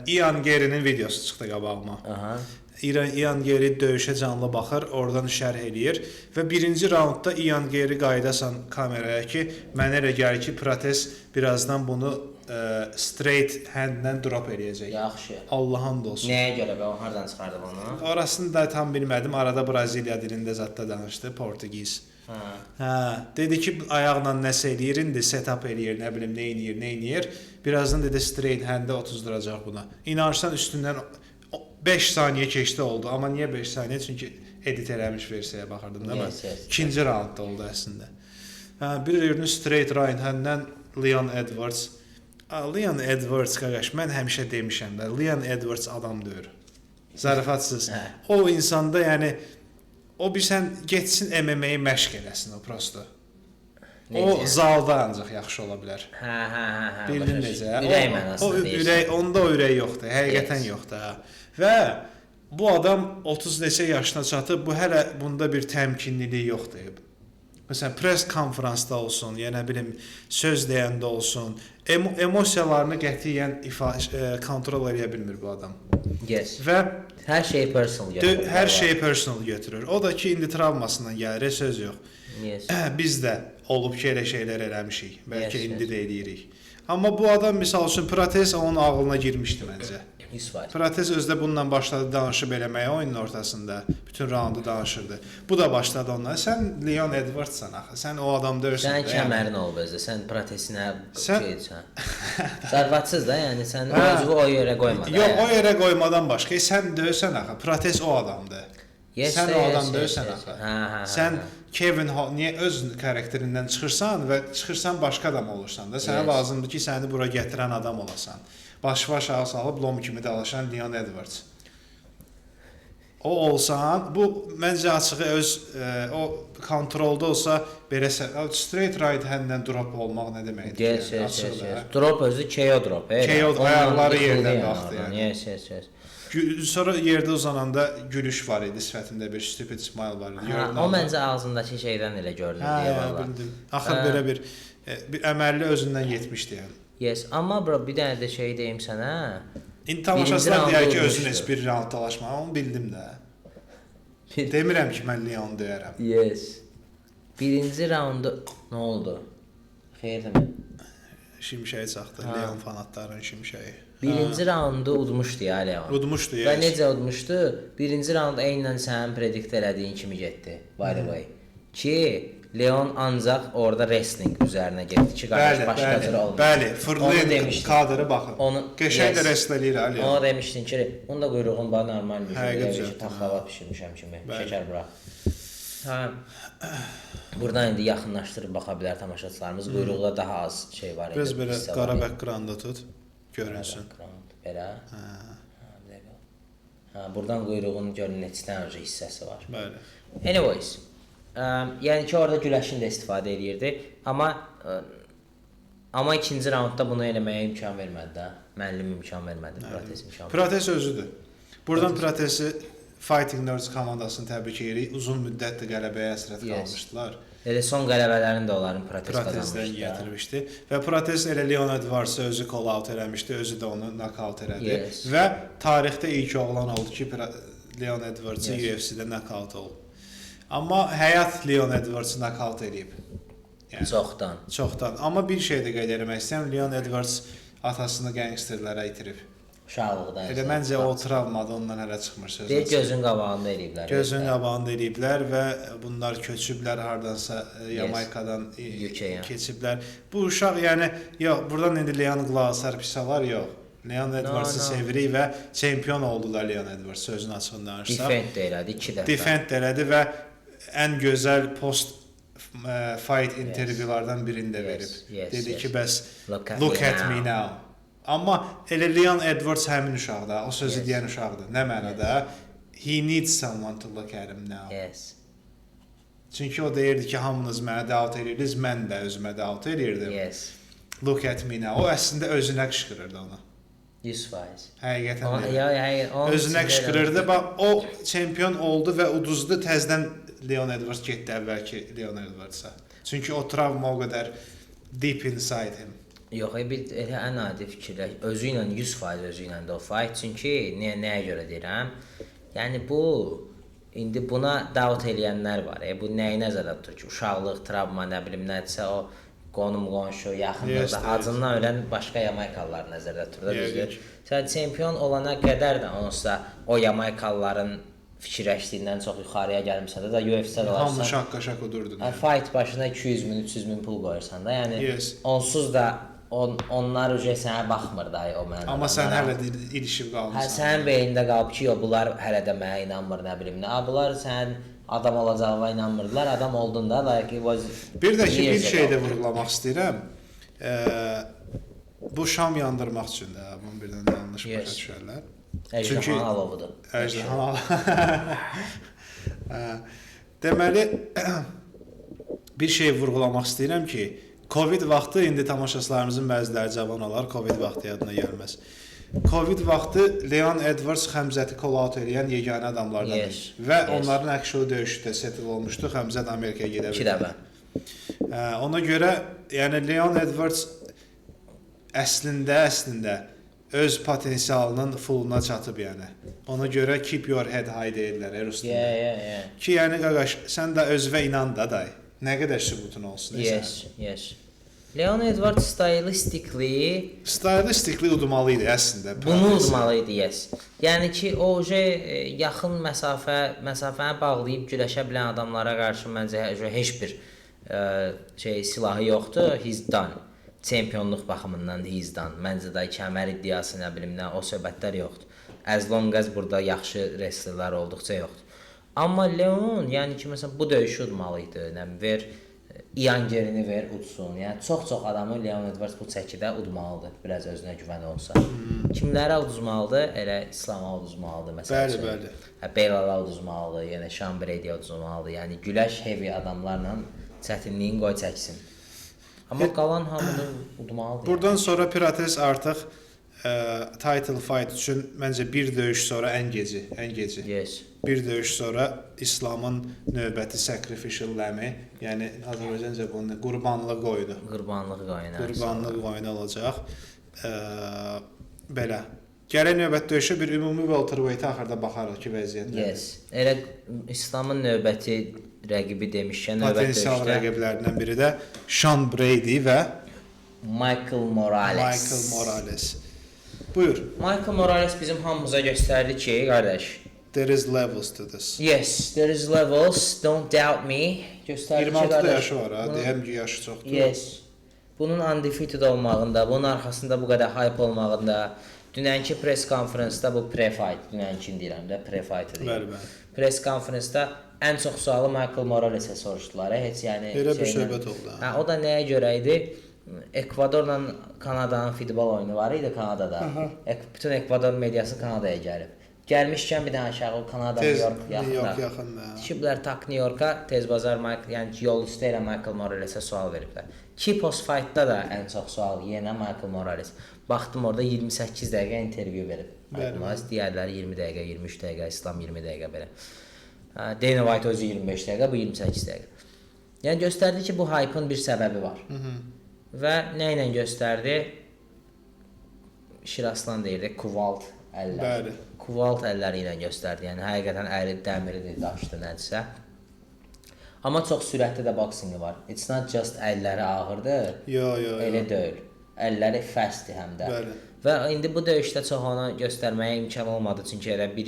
Ian Gary'nin videosu çıxdı qabağıma. Aha. Ian Gary döyüşə canlı baxır, oradan şərh eləyir və birinci raundda Ian Gary qayıdasan kameraya ki, mənə elə gəlir ki, Prates birazdan bunu straight handlə drop eləyəcək. Yaxşı. Allah'ın olsun. Nəyə görə və o hardan çıxardı bunu? Orasını da tam bilmədim. Arada Braziliya dilində zətdə danışdı, Portugiz. Dedi ki, ayaqla nəsə eləyir, indi setup eləyir, nə bilim, nə eləyir. Birazdan dedi straight handlə 30 duracaq buna. İnanırsan üstündən 5 saniyə keçdi oldu. Amma niyə 5 saniyə? Çünki edit eləmiş versiyaya baxırdım da mən. İkinci raundda oldu əslində. Bir yerinin straight right handlə Leon Edwards. Leon Edwards qardaş, mən həmişə demişəm də, Leon Edwards adam deyir. Zarafatsız. O insanda, yəni o bilsən getsin MMA-yi məşq eləsin o prosto. O zalda ancaq yaxşı ola bilər. Bildin necə? Ürək mənasında deyirsən. Onda o ürək yoxdur, həqiqətən yoxdur. Və bu adam 30 neçə yaşına çatıb, bu hələ bunda bir təmkinlilik yoxdur. Məsələn, press konfransda olsun, yəni bilim, söz deyəndə olsun, emosiyalarını qətiyyən kontrol edə bilmir bu adam. Yes. Və hər şeyi personal götürür. Hər şeyi personal götürür. O da ki, indi travmasından gəlir, söz yox. Yes. Biz də olub ki, elə şeylər eləmişik. Bəlkə indi də eləyirik. Amma bu adam, misal üçün, Prates onun ağlına girmişdi məncə. Prates özdə bununla başladı danışıb eləməyə oyunun ortasında. Bütün raundu danışırdı. Bu da başladı onunla. Sən Leon Edwardssan axı. Sən o adam döyürsən. Sən kəmərin olub özdə. Sən protesinə şeysən. Zarfatsız da, yəni sən özünü o yerə qoymadan. Yox, o yerə qoymadan başqa. Sən döyürsən axı. Prates o adamdır. Sən o adam döyürsən axı. Sən Kevin Hall, niyə öz karakterindən çıxırsan və çıxırsan başqa adam olursan da. Sənə lazımdır ki, səni bura gətirən adam olasan. Başı aşağı salıb lom kimi dalaşan Leon Edwards. O olsan, bu məncə açığı öz o kontrolda olsa belə straight right handlə drop olmaq nə deməkdir? Yes. Drop özü KO drop. KO ayaqları yerdən qalxdı yəni. Yes. Sonra yerdə uzananda gülüş var idi, sifətində bir stupid smile var idi. O məncə ağzındakı şeydən elə görünür deyə valla. Bildim. Axır belə bir əməlli özündən getmişdi yəni. Yes, amma bro bir dənə də şey deyim sənə. İndi tamaşaçılar deyər ki, özün heç bir round dalaşma, onu bildim də. Demirəm ki, mən Leon deyərəm. Yes. Birinci raundu nə oldu? Xeyirmi? Şimşəyi çaxdı, Leon fanatların şimşəyi. Birinci raundu udmuşdu ya Leon. Udmuşdu, yes. Və necə udmuşdu? Birinci raund eynən sənin predikt elədiyin kimi getdi. By the way. Ki Leon ancaq orada wrestling üzərinə getdi ki, qardaş başqa cür olmur. Bəli, fırlayan kadrı baxın. Qəşəng də wrestl eləyir ha Leon. Ona demişdin ki, onu da quyruğun bana normal bir taxlava pişirmişəm kimi. Şəkər bura. Buradan indi yaxınlaşdırıb baxa bilər tamaşaçılarımız. Quyruqda daha az şey var idi. Biraz belə qara background-da tut, görünsün. Belə. Buradan quyruğun görün neçdən öncə hissəsi var. Bəli. Anyways. Yəni ki, orada güləşin də istifadə edirdi. Amma ikinci raundda bunu eləməyə imkan vermədi də. Müəllim imkan vermədi, Prates imkan vermədi. Prates özüdür. Buradan Pratesi Fighting Nerds komandasını təbrik edirik. Uzun müddətdir qələbəyə həsrət qalmışdılar. Elə son qələbələrini də onların protez Protezdən gətirmişdi və protez elə Leon Edwards özü call out eləmişdi, özü də onu knockout elədi və tarixdə ilk oğlan oldu ki, Leon Edwards UFC-də knockout olub. Amma həyat Leon Edwards knockout eləyib. Yəni çoxdan. Amma bir şey də qeyd etmək istəyirəm, Leon Edwards atasını gangsterlərə itirib. Uşaqlıqdan. Elə məncə o travmada ondan hələ çıxmır söz. Deyir gözün qabağında eləyiblər. Gözün qabağında eləyiblər və bunlar köçüblər hardansa Yamaykadan keçiblər. Bu uşaq yəni yox, buradan indi Leon qulaq asar pis olar, yox. Leon Edwards-ı sevirik və çempion oldular Leon Edwards sözün açığını danışsaq. Defend də elədi 2 dəfə. Defend də elədi və ən gözəl post fight intervyulardan birində verib. Dedi ki, bəs look at me now. Amma elə Leon Edwards həmin uşaqda, o sözü deyən uşaqdır. Nə mənada? He needs someone to look at him now. Çünki o deyirdi ki, hamınız mənə doubt edirdiniz, mən də özümə doubt edirdim. Look at me now. O əslində özünə qışqırırdı ona. 100%. Həqiqətən də. Özünə qışqırırdı. Bax, o çempion oldu və uduzdu. Təzədən Leon Edwards getdi əvvəlki Leon Edwards-a. Çünki o travma o qədər deep inside him. Yox, elə ən adi fikirlər. Özü ilə 100% özü ilə də o fight. Çünki nəyə görə deyirəm? Yəni bu indi buna doubt eləyənlər var. Bu nəyi nəzərdə tutur ki, uşaqlıq, travma, nə bilim nədirsə o qonum qonşu, yaxınlıqda acından ölən başqa Yamaykalılar nəzərdə tutur da düzdür. Sən çempion olana qədər də onsuz o Yamaykalıların fikirləşdiyindən çox yuxarıya gəlmişsən də UFC-də qalarsan. Hamı şaqqa-şaq udurdu. Fight başına 200 min, 300 min pul qoyursan da. Yəni onsuz da onlar sənə baxmır da o mənada. Amma sən hələ də ilişib qalmısan. Sənin beynində qalıb ki, bunlar hələ də mənə inanmır, nə bilim nə. Bunlar sənin adam olacağına inanmırdılar, adam oldun da. Bir də ki, bir şey də vurğulamaq istəyirəm. Bu şam yandırmaq üçün də, bunu birdən yanlış başa düşərlər. Əjdahan alovudur. Əjdahan deməli, bir şey vurğulamaq istəyirəm ki, Covid vaxtı, indi tamaşaçılarımızın bəziləri cavan olar, Covid vaxtı yadına gəlməz. Covid vaxtı Leon Edwards Xəmzəti call-out eləyən yeganə adamlardan və onların actual döyüşü də settle olmuşdu, Xəmzət Amerikaya gedə bildi. Ona görə, yəni Leon Edwards əslində öz potensialının fulluna çatıb yəni. Ona görə keep your head high deyirlər ruscasında. Ki yəni qaqaş, sən də özünə inan da day. Nə qədər sübutun olsun. Yes. Leon Edwards stylistically udmalı idi əslində. Bunu udmalı idi, yes. Yəni ki, o yaxın məsafəni bağlayıb güləşə bilən adamlara qarşı məncə heç bir silahı yoxdur. He's done. Çempionluq baxımından he's done. Məncə də kəmər iddiası, nə bilim nə, o söhbətlər yoxdur. As long as burada yaxşı wrestlerlər olduqca yoxdur. Amma Leon, yəni ki, məsələn, bu döyüşü udmalı idi. Ver, Ian Gerini ver, udsun. Yəni, çox adamı Leon Edwards bu çəkidə udmalıdır. Biraz özünə güvəni olsa. Kimlərə uduzmalıdır? Elə İslama uduzmalıdır, məsələn. Bəli. Beylala uduzmalıdır, yəni Sean Brady'yə uduzmalıdır. Yəni, güləş heavy adamlarla çətinliyin qoy çəksin. Amma qalan hamını udmalıdır. Buradan sonra Pirates artıq title fight üçün məncə bir döyüş sonra ən geci. Yes. Bir döyüş sonra İslamın növbəti sacrificial lamb, yəni Azərbaycanca bunu qurbanlıq qoydu. Qurbanlıq qoyunu olacaq. Belə. Gələn növbət döyüşə bir ümumi welterweight axırda baxarıq ki, vəziyyət. Yes. Elə İslamın növbəti rəqibi demişkən növbət döyüşdə potensial rəqiblərindən biri də Sean Brady və Michael Morales. Buyur. Michael Morales bizim hamımıza göstərdi ki, qardaş, there is levels to this. Yes, there is levels. Don't doubt me. Göstərdi ki, 26 yaşı var ha, deyəm ki, yaşı çoxdur. Yes. Bunun undefeated olmağında, bunun arxasında bu qədər hype olmağında, dünənki press konferansda bu pre-fight, dünənkini deyirəm də, pre-fight deyirəm. Bəli. Press konferansda ən çox sualı Michael Morales'ə soruşdular. Heç yəni elə bir söhbət oldu. O da nəyə görə idi? Ekvadorla Kanadanın futbol oyunu var idi Kanadada. Bütün Ekvador mediası Kanadaya gəlib. Gəlmişkən bir dənə aşağı Kanada, New York yaxında. Düşüblər tak New York'a, tez bazar yəni yol üstə ilə Michael Morales'ə sual veriblər. Ki post fight'da da ən çox sual yenə Michael Morales. Baxdım orada 28 dəqiqə intervyu verib. Michael Morales, digərləri 20 dəqiqə, 23 dəqiqə, İslam 20 dəqiqə belə. Dana White özü 25 dəqiqə, bu 28 dəqiqə. Yəni göstərdi ki, bu hype-ın bir səbəbi var. Və nə ilə göstərdi? Şiraslan deyirdi, kuvalt əllər. Bəli. Kuvalt əlləri ilə göstərdi. Yəni həqiqətən əli dəmiridir, daşdı, nədirsə. Amma çox sürətli də boxingi var. It's not just əlləri ağırdır. Elə deyil. Əlləri fastdir həm də. Bəli. Və indi bu döyüşdə çox ona göstərməyə imkan olmadı, çünki elə bir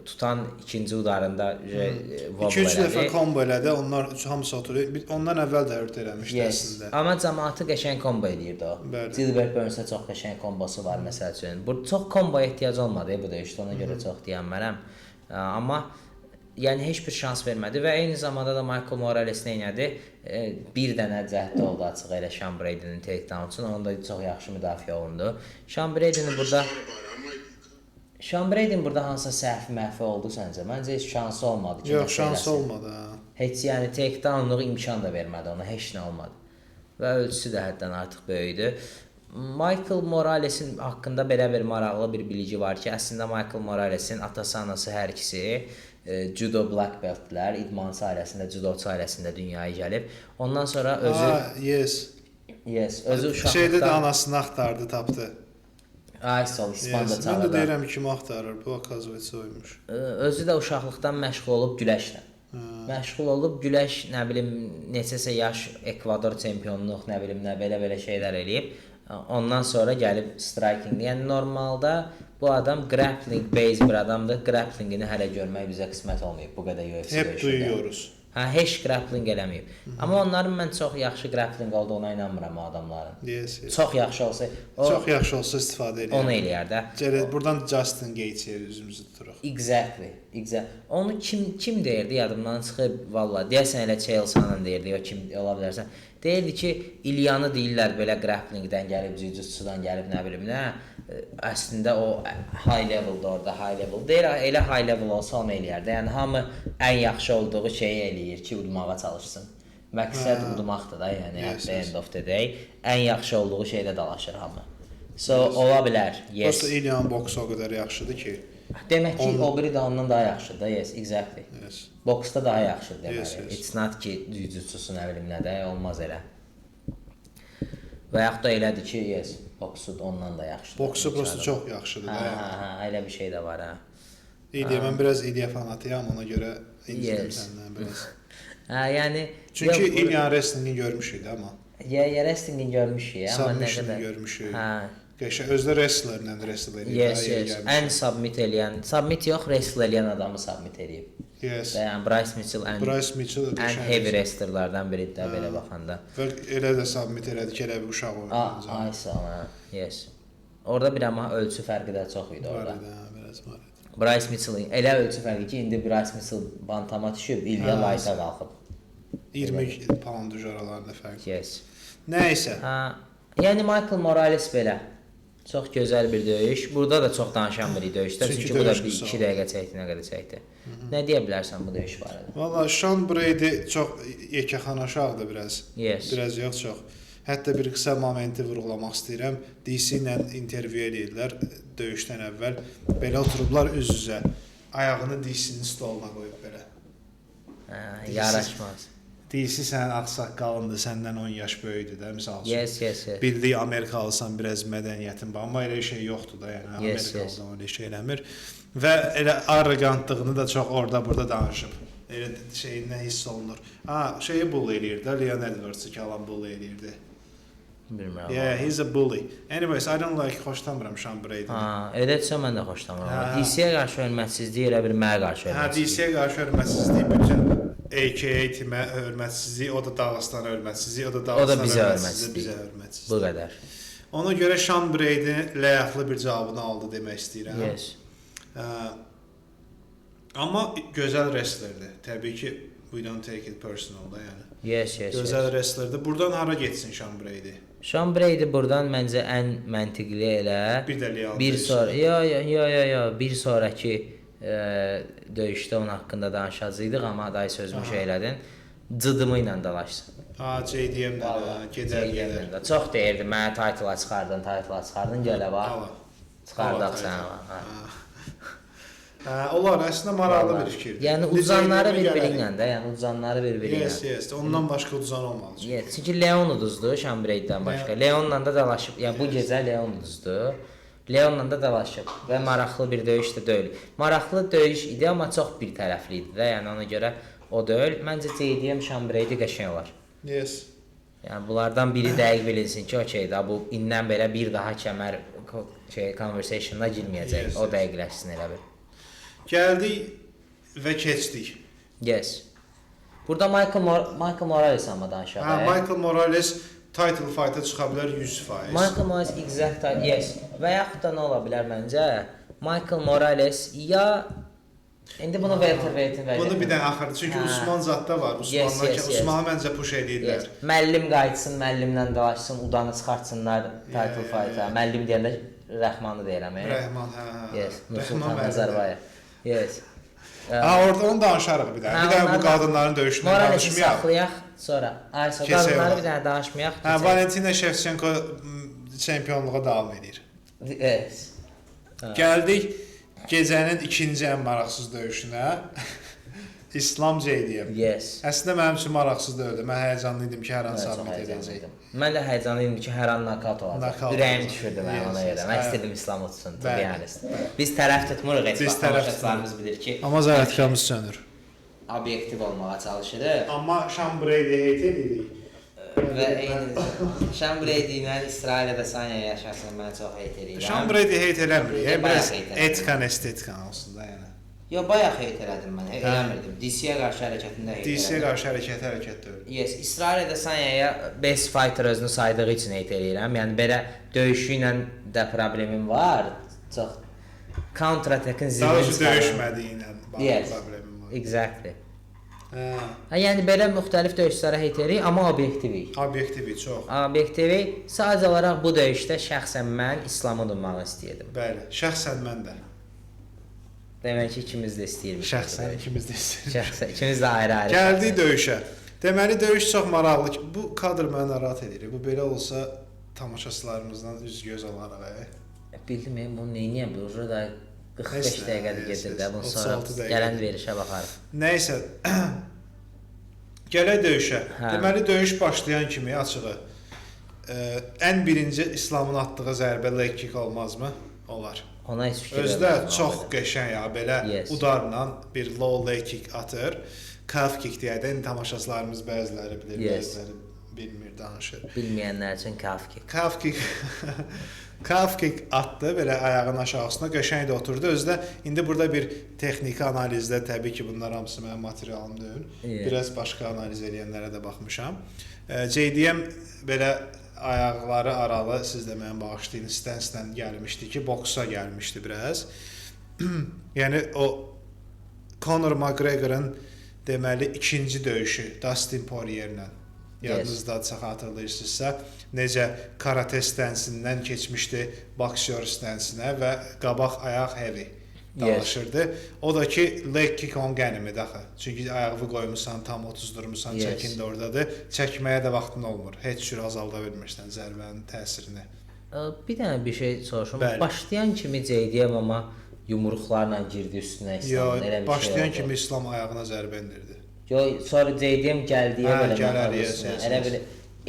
tutan ikinci udarında wobble elədi. 2-3 dəfə kombo elədi, onlar hamısı oturur. Ondan əvvəl də hürt eləmişdi əslində. Amma cəmaatı qəşəng kombo eləyirdi o. Gilbert Burns-ə çox qəşəng kombosu var məsəl üçün. Bu çox komboya ehtiyac olmadı bu döyüşdə, ona görə çox deyənmərəm. Amma yəni heç bir şans vermədi və eyni zamanda da Michael Morales nə etdi? Bir dənə cəhdə oldu açıq elə Sean Brady'nin takedown üçün. Onda çox yaxşı müdafiə olundu. Sean Brady'nin burada hansısa səhv məhv oldu səncə? Məncə heç şansı olmadı ki. Yox, şansı olmadı. Heç yəni takedownluq imkan da vermədi ona, heç nə olmadı. Və ölçüsü də həddən artıq böyükdü. Michael Morales'in haqqında belə bir maraqlı bir bilgi var ki, əslində Michael Morales'in atası, anası hər ikisi judo black beltlər, idmançı ailəsində, judoçu ailəsində dünyaya gəlib. Ondan sonra özü özü uşaqlıqda şeydə də anasını axtardı, tapdı. Ay sol, İspanda çaldı. Mən də deyirəm kim axtarır, bu Akazovets oymuş. Özü də uşaqlıqdan məşğul olub güləşlə. Məşğul olub güləş, nə bilim, neçəsə yaş Ekvador çempionluq, nə bilim, nə belə şeylər eləyib. Ondan sonra gəlib striking. Yəni normalda bu adam grappling based bir adamdır. Grapplingini hələ görmək bizə qismət olmayıb bu qədər UFC döyüşündə. Hep duyuyoruz. Heç grappling eləməyib. Amma onların mən çox yaxşı grappling olduğuna inanmıram o adamların. Çox yaxşı olsa, çox yaxşı olsa istifadə eləyər. Onu eləyər də. Buradan Justin Gaethje üzümüzü tuturuq. Exactly. Onu kim deyirdi yadımdan çıxıb valla. Deyəsən elə Chael Sonnen deyirdi, o kim ola bilərsən. Deyirdi ki, İlyanı deyirlər belə grapplingdən gəlib, jiu-jitsudan gəlib, nə bilim nə. Əslində o high level'da orada, high level. Deyir, elə high level olsa onu eləyərdi. Yəni hamı ən yaxşı olduğu şeyi eləyir ki, udmağa çalışsın. Məqsəd udmaqdır da, yəni at the end of the day. Ən yaxşı olduğu şeydə dalaşır hamı. So, ola bilər, yes. Prosta İlyanın boksu o qədər yaxşıdır ki. Demək ki, o biri də ondan daha yaxşıdır da, yes, exactly. Boksda daha yaxşıdır deməli. It's not ki, jiu-jitsusu nə bilim nə də, olmaz elə. Və yaxud da elədir ki, yes, boksu ondan da yaxşıdır. Boksu prosta çox yaxşıdır da. Elə bir şey də var, hə. İlya, mən biraz İlya fanatıyam, ona görə incədim səndən biraz. Yəni... Çünki İlya wrestlingini görmüşük amma. Wrestlingini görmüşük, amma nə qədər... Submission'ı görmüşük. Özü də wrestlerlə wrestle eləyib. Yes. Ən submit eləyən, submit yox, wrestle eləyən adamı submit eləyib. Yes. Yəni Bryce Mitchell ən heavy wrestlerlardan biridir də belə baxanda. Və elə də submit elədi ki, elə bir uşaq oynadı. Ay sağ ol. Yes. Orada bir amma ölçü fərqi də çox idi orada. Biraz var idi. Bryce Mitchell elə ölçü fərqi ki, indi Bryce Mitchell bantama düşüb, İlya light'a qalxıb. 20 pound aralarında fərq. Yes. Nəysə. Yəni Michael Morales belə çox gözəl bir döyüş. Burada da çox danışan bir döyüşdür. Çünki bu da 2 dəqiqə çəkdi, nə qədər çəkdi. Nə deyə bilərsən bu döyüş barədə? Valla Sean Brady çox yekəxana uşaqdır biraz. Yes. Biraz yox, çox. Hətta bir qısa momenti vurğulamaq istəyirəm. DC ilə intervyu edirlər döyüşdən əvvəl. Belə oturublar üz-üzə. Ayağını DC-nin stoluna qoyub belə. Yaraşmaz. DC sənin ağsaqqalındır, səndən 10 yaş böyükdür də, misal üçün. Yes. Bildiyi Amerikalısan, biraz mədəniyyətin var, amma elə şey yoxdur da, yəni Amerikalıdan öyle şey eləmir. Və elə arrogantlığını da çox orada-burada danışıb. Elə şeyindən hiss olunur. Şeyi bully eləyir də, Leon Edwards-ı ki, alan bully eləyirdi. Bilmirəm. Yeah, he's a bully. Anyways, I don't like, xoşlamıram Sean Brady'ni. Edetsə mən də xoşlamıram. DC-yə qarşı hörmətsizliyi elə bir mənə qarşı hörmətsizliyi. DC-yə qarşı hörmətsizliyi bütün AKA timə hörmətsizliyi, o da Dağıstana hörmətsizliyi, o da Dağıstana hörmətsizliyi, bizə hörmətsizliyi. Bu qədər. Ona görə Sean Brady ləyaqlı bir cavabını aldı demək istəyirəm. Yes. Amma gözəl wrestlerdir. Təbii ki, we don't take it personal da yəni. Yes. Gözəl wrestlerdir. Buradan hara getsin Sean Brady? Sean Brady buradan məncə ən məntiqli elə. Bir də Leon. Bir sonraki döyüşdə onun haqqında danışacaqdıq, amma day sözümü şey elədin. Cıdımı ilə dalaşsın. JDM-də gedər. Çox deyirdi, mənə title'a çıxardın, gələ bax. Çıxardaq sənə bax. Onlar əslində maraqlı bir fikirdir. Yəni uzanları bir-biri ilə də, yəni uzanları bir-biri ilə. Yes. Ondan başqa uzan olmalı. Yes, çünki Leon uduzdu Şambreydən başqa. Leonla da dalaşıb. Yəni bu gecə Leon uduzdu. Leonla da dalaşıb və maraqlı bir döyüş də deyil. Maraqlı döyüş idi, amma çox bir tərəfli idi də. Yəni ona görə o deyil. Məncə JDM Şambreydə qəşəng olar. Yes. Yəni bunlardan biri dəqiq bilinsin ki, okey da bu indən belə bir daha kəmər conversation'a girməyəcək. Yes, o dəqiqləşsin elə bir. Gəldik və keçdik. Yes. Burada Michael Morales amma danışaq. Michael Morales title fight-a çıxa bilər 100%. Michael Morales exact yes. Və yaxud da nə ola bilər məncə? Michael Morales ya indi bunu welterweight-in verəcək. Bunu bir dənə axırda çünki Usman zadda var. Usmanı məncə push edirlər. Müəllim qayıtsın, müəllimlə dalaşsın, udanı çıxartsınlar title fight-a. Müəllim deyəndə Rəhmanı deyirəm. Rəhman, Yes, Nursultan Nazarbayev. Yes. Orada onu danışarıq bir dənə. Bir dənə bu qadınların döyüşündən danışmayaq. Moralesi saxlayaq, sonra Aysa qadınları bir dənə danışmayaq. Valentina Shevchenko çempionluğa davam edir. Yes. Gəldik gecənin ikinci ən maraqsız döyüşünə. İslam JDM. Yes. Əslində mənim üçün maraqsız deyildi. Mən həyəcanlı idim ki, hər an sabit edəcək. Mən də həyəcanlı idim ki, hər an nakavt olacaq. Ürəyim düşürdü mən ona görə. Mən istədim İslam utsun, to be honest. Biz tərəf tutmuruq, heç tamaşaçılarımız bilir ki, amma zərərətkarımız sönür. Obyektiv olmağa çalışırıq. Amma Şambreydi heyt edirik. Və eyni Şambreydi ilə İsrail Adesanya yaşasın, mən çox heyt edirəm. Şambreydi heyt eləmirik. Biraz etikan, estetikan olsun da yəni. Yox, bayaq heyt elədim mən, eləmirdim. DC-yə qarşı hərəkətində heyt elədim. DC-yə qarşı hərəkət deyil. Yes, İsrail Adesanyaya best fighter özünü saydığı üçün heyt eləyirəm. Yəni belə döyüşü ilə də problemim var. Çox counter-attack-ın zirvəsində. Daha döyüşmədiyi ilə problemim var. Exactly. Yəni belə müxtəlif döyüşlərə heyt eləyirik, amma obyektivik. Obyektivi çox. Obyektivi sadəcə olaraq bu döyüşdə şəxsən mən İslamı udmağı istəyirdim. Bəli, şəxsən mən də. Demək ki, ikimiz də istəyirdik. Şəxsən ikimiz də istəyirik. Şəxsən ikimiz də ayrı-ayrı. Gəldik döyüşə. Deməli döyüş çox maraqlı. Bu kadr məni narahat edir. Bu belə olsa tamaşaçılarımızdan üz-göz alarıq. Bildim, bunu neyniyəm? Bu da 45 dəqiqədir gedir də. Bunun sonra gələn verişə baxarıq. Nəysə. Gələk döyüşə. Deməli döyüş başlayan kimi açığı ən birinci İslamın atdığı zərbə leg kick olmazmı? Olar. Ona heç fikir özdə çox qəşəng ya, belə udarla bir low leg kick atır. Calf kick deyək də, tamaşaçılarımız bəziləri bilir, bəziləri bilmir, danışır. Bilməyənlər üçün calf kick. Calf kick atdı, belə ayağın aşağısına qəşəng də oturdu. Özdə indi burada bir texniki analizdə təbii ki, bunlar hamısı mənim materialım deyil. Biraz başqa analiz edənlərə də baxmışam. JDM belə ayaqları aralı, siz də mənim bağışlayın, stance-dən gəlmişdi ki, boksa gəlmişdi biraz. Yəni o Conor McGregor'ın deməli ikinci döyüşü Dustin Poirier'lə yadınızda çox hatırlayırsınızsa, necə karate stance-dən keçmişdi boxer stance-nə və qabaq ayaq heavy dalaşırdı. O da ki leg kick on qənimidir axı. Çünki ayağı qoymusan, tam 30 durmusan, çəkin də ordadır. Çəkməyə də vaxtın olmur. Heç cür azalda bilmirsən zərbənin təsirini. Bir dənə bir şey soruşum. Başlayan kimi JDM amma yumruqlarla girdi üstünə İslam. Yox, başlayan kimi İslam ayağına zərbə endirdi. Yox, sonra JDM gəldiyə belə elə bir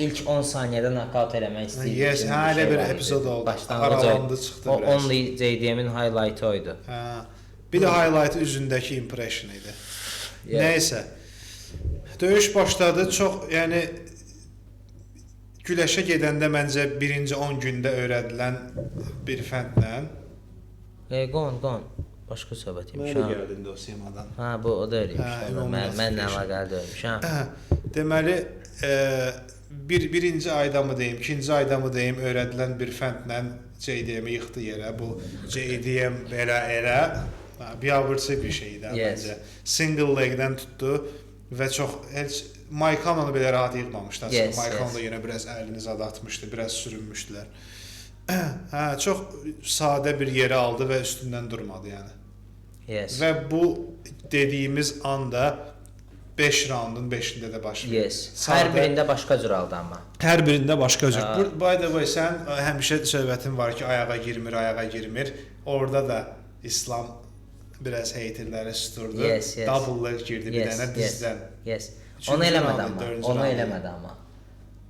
ilk 10 saniyədə nakavt eləmək istəyirdi. Yes, elə bir epizod oldu. Aralandı, çıxdı biraz. O only JDM-in highlight-ı oydu. Bir də highlight üzündəki impression idi. Nəysə. Döyüş başladı. Çox, yəni güləşə gedəndə məncə birinci 10 gündə öyrədilən bir fəndlə. Qon. Başqa söhbət imiş. Mənə gəldin dosiyamadan. Bu o da eləymiş. Mənlə əlaqəli deyilmiş. Deməli, birinci ayda mı deyim, ikinci ayda mı deyim, öyrədilən bir fəndlə JDM-i yıxdı yerə. Bu JDM belə elə biabırçı bir şeydir məncə. Single leg-dən tutdu və çox heç Maykanonu belə rahat yıxmamışdı. Maykan da yenə biraz əlini zad atmışdı, biraz sürünmüşdülər. Çox sadə bir yeri aldı və üstündən durmadı yəni. Və bu dediyimiz anda 5 raundun 5-də də baş verir. Hər birində başqa cür aldı amma. Hər birində başqa cür. By the way, sən həmişə söhbətin var ki, ayağa girmir. Orada da İslam biraz haterləri susturdu. Yes, yes. Double leg girdi bir dənə dizdən. Yes. Üçüncü Onu eləmədi round, amma. dördüncü Onu round. eləmədi amma.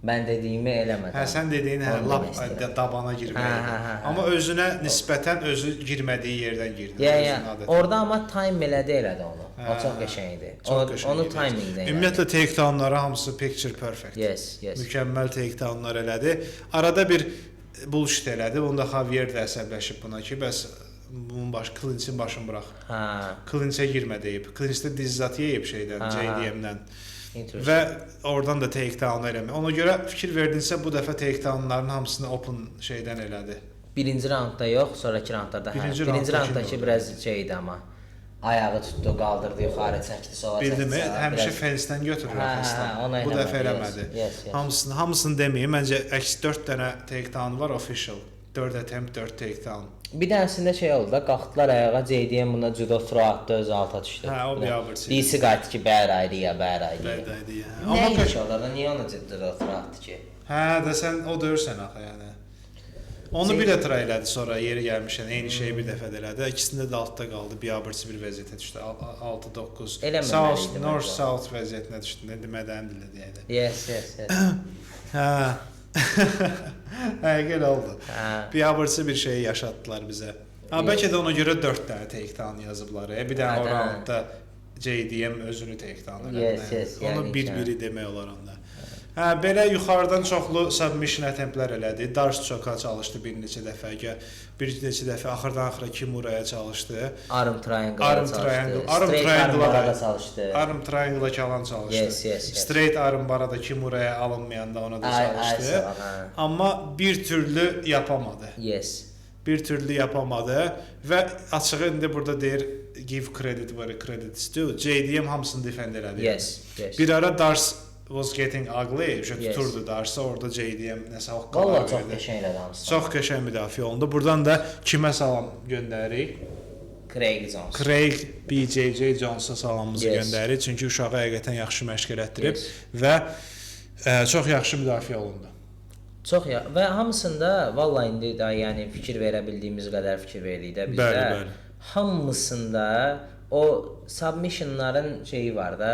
Mən dediyimi eləmədi. Hə, sən dediyin Onu lap demək istəyirəm. dabana girməyi. Hə. Amma özünə nisbətən özü girmədiyi yerdən girdi. Ya. Orada amma time elədi onu. O çox qəşəng idi. Onu timingdə. Ümumiyyətlə takedownları hamısı picture perfect. Yes. Mükəmməl takedownlar elədi. Arada bir bullshit elədi. Onda Javier də əsəbləşib buna ki, bəs bunun clinch'in başını burax. Clinch'e girmə deyib. Clinch'də diz zat yeyib şeydən, JDM-dən. Və oradan da takedown eləmə. Ona görə fikir verdinsə bu dəfə takedownların hamısını open şeydən elədi. Birinci raundda yox, sonraki raundlarda. Birinci raunddakı biraz şeydi amma. Ayağı tutdu, qaldırdı, yuxarı çəkdi, sola çəkdi. Bildimi? Həmişə fensdən götürür fensdən. Bu dəfə eləmədi. Hamısını deməyim. Məncə əks 4 dənə takedown var official. 4 attempt, 4 takedown. Bir dənəsində şey oldu da, qalxdılar ayağa, JDM buna judo throw atdı, öz alta düşdü. Hə, o biabırçı. Birisi qayıtdı ki, bad idea. Amma nəymiş orada, niyə ona judo throw atdı ki? Hə, də sən o döyürsən axı yəni. Onu bir də try elədi, sonra yeri gəlmişən eyni şeyi bir dəfə də elədi. İkisində də altda qaldı, biabırçı bir vəziyyətə düşdü. 6-9. North South vəziyyətinə düşdü. Nə demədiyim dilə deyədi. Yes. Hə. Həqiqət oldu. Biabırçı bir şeyi yaşatdılar bizə. Bəlkə də ona görə 4 dənə takedown yazıblar. Bir dənə o roundda JDM özünü takedown elədi. Onu bir-biri demək olar onda. Belə yuxarıdan çoxlu submission attemptlər elədi. Darce choke-a çalışdı bir neçə dəfə. Bir neçə dəfə axırdan-axıra Kimura'ya çalışdı. Arm triangle-a çalışdı. Arm triangle-a kalan çalışdı. Yes. Straight arm barada Kimura'ya alınmayanda ona da çalışdı. Amma bir türlü yapamadı. Yes. Bir türlü yapamadı və açığı indi burada deyir give credit where credit is due. JDM hamısını defend elədi. Yes. Bir ara Darce was getting ugly. Tuturdu Darce orada JDM nəsə haqqı verdi. Çox qəşəng elədi hamısı. Çox qəşəng müdafiə olundu. Buradan da kimə salam göndəririk? Craig BJJ Jones'a salamımızı göndəririk. Çünki uşağı həqiqətən yaxşı məşq elətdirib və çox yaxşı müdafiə olundu. Və hamısında vallahi indi də yəni fikir verə bildiyimiz qədər fikir verdik də bizdə. Bəli. Hamısında o submissionların şeyi var da,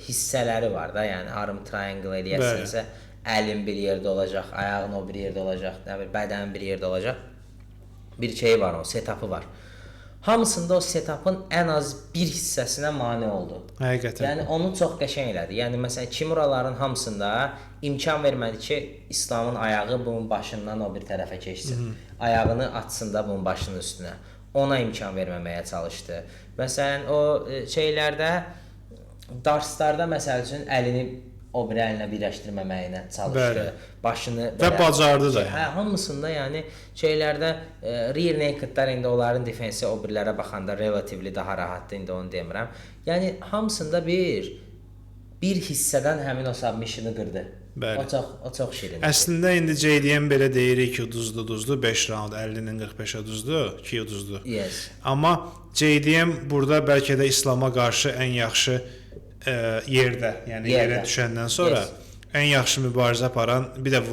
hissələri var da, yəni arm triangle eləyəsinsə, əlin bir yerdə olacaq, ayağın o bir yerdə olacaq, nə bilim, bədənin bir yerdə olacaq. Bir şey var, o setup'ı var. Hamısında o setup'ın ən az bir hissəsinə mane oldu. Həqiqətən. Yəni onu çox qəşəng elədi. Yəni məsələn Kimuraların hamısında imkan vermədi ki, İslamın ayağı bunun başından o bir tərəfə keçsin. Ayağını atsın da bunun başının üstünə. Ona imkan verməməyə çalışdı. Məsələn o şeylərdə Darce'larda məsəl üçün əlini o bir əlinə birləşdirməməyinə çalışdı. Başını və bacardı da. Hamısında yəni şeylərdə rear nakedlər indi onların defensi o birlərə baxanda relatively daha rahatdır, indi onu demirəm. Yəni hamısında bir hissədən həmin o submissionu qırdı. O çox şirindir. Əslində indi JDM belə deyirik ki, uduzdu, 5 round 50-nin 45-ə uduzdu, 2 uduzdu. Yes. Amma JDM burada bəlkə də İslama qarşı ən yaxşı yerdə, yəni yerə düşəndən sonra ən yaxşı mübarizə aparan bir də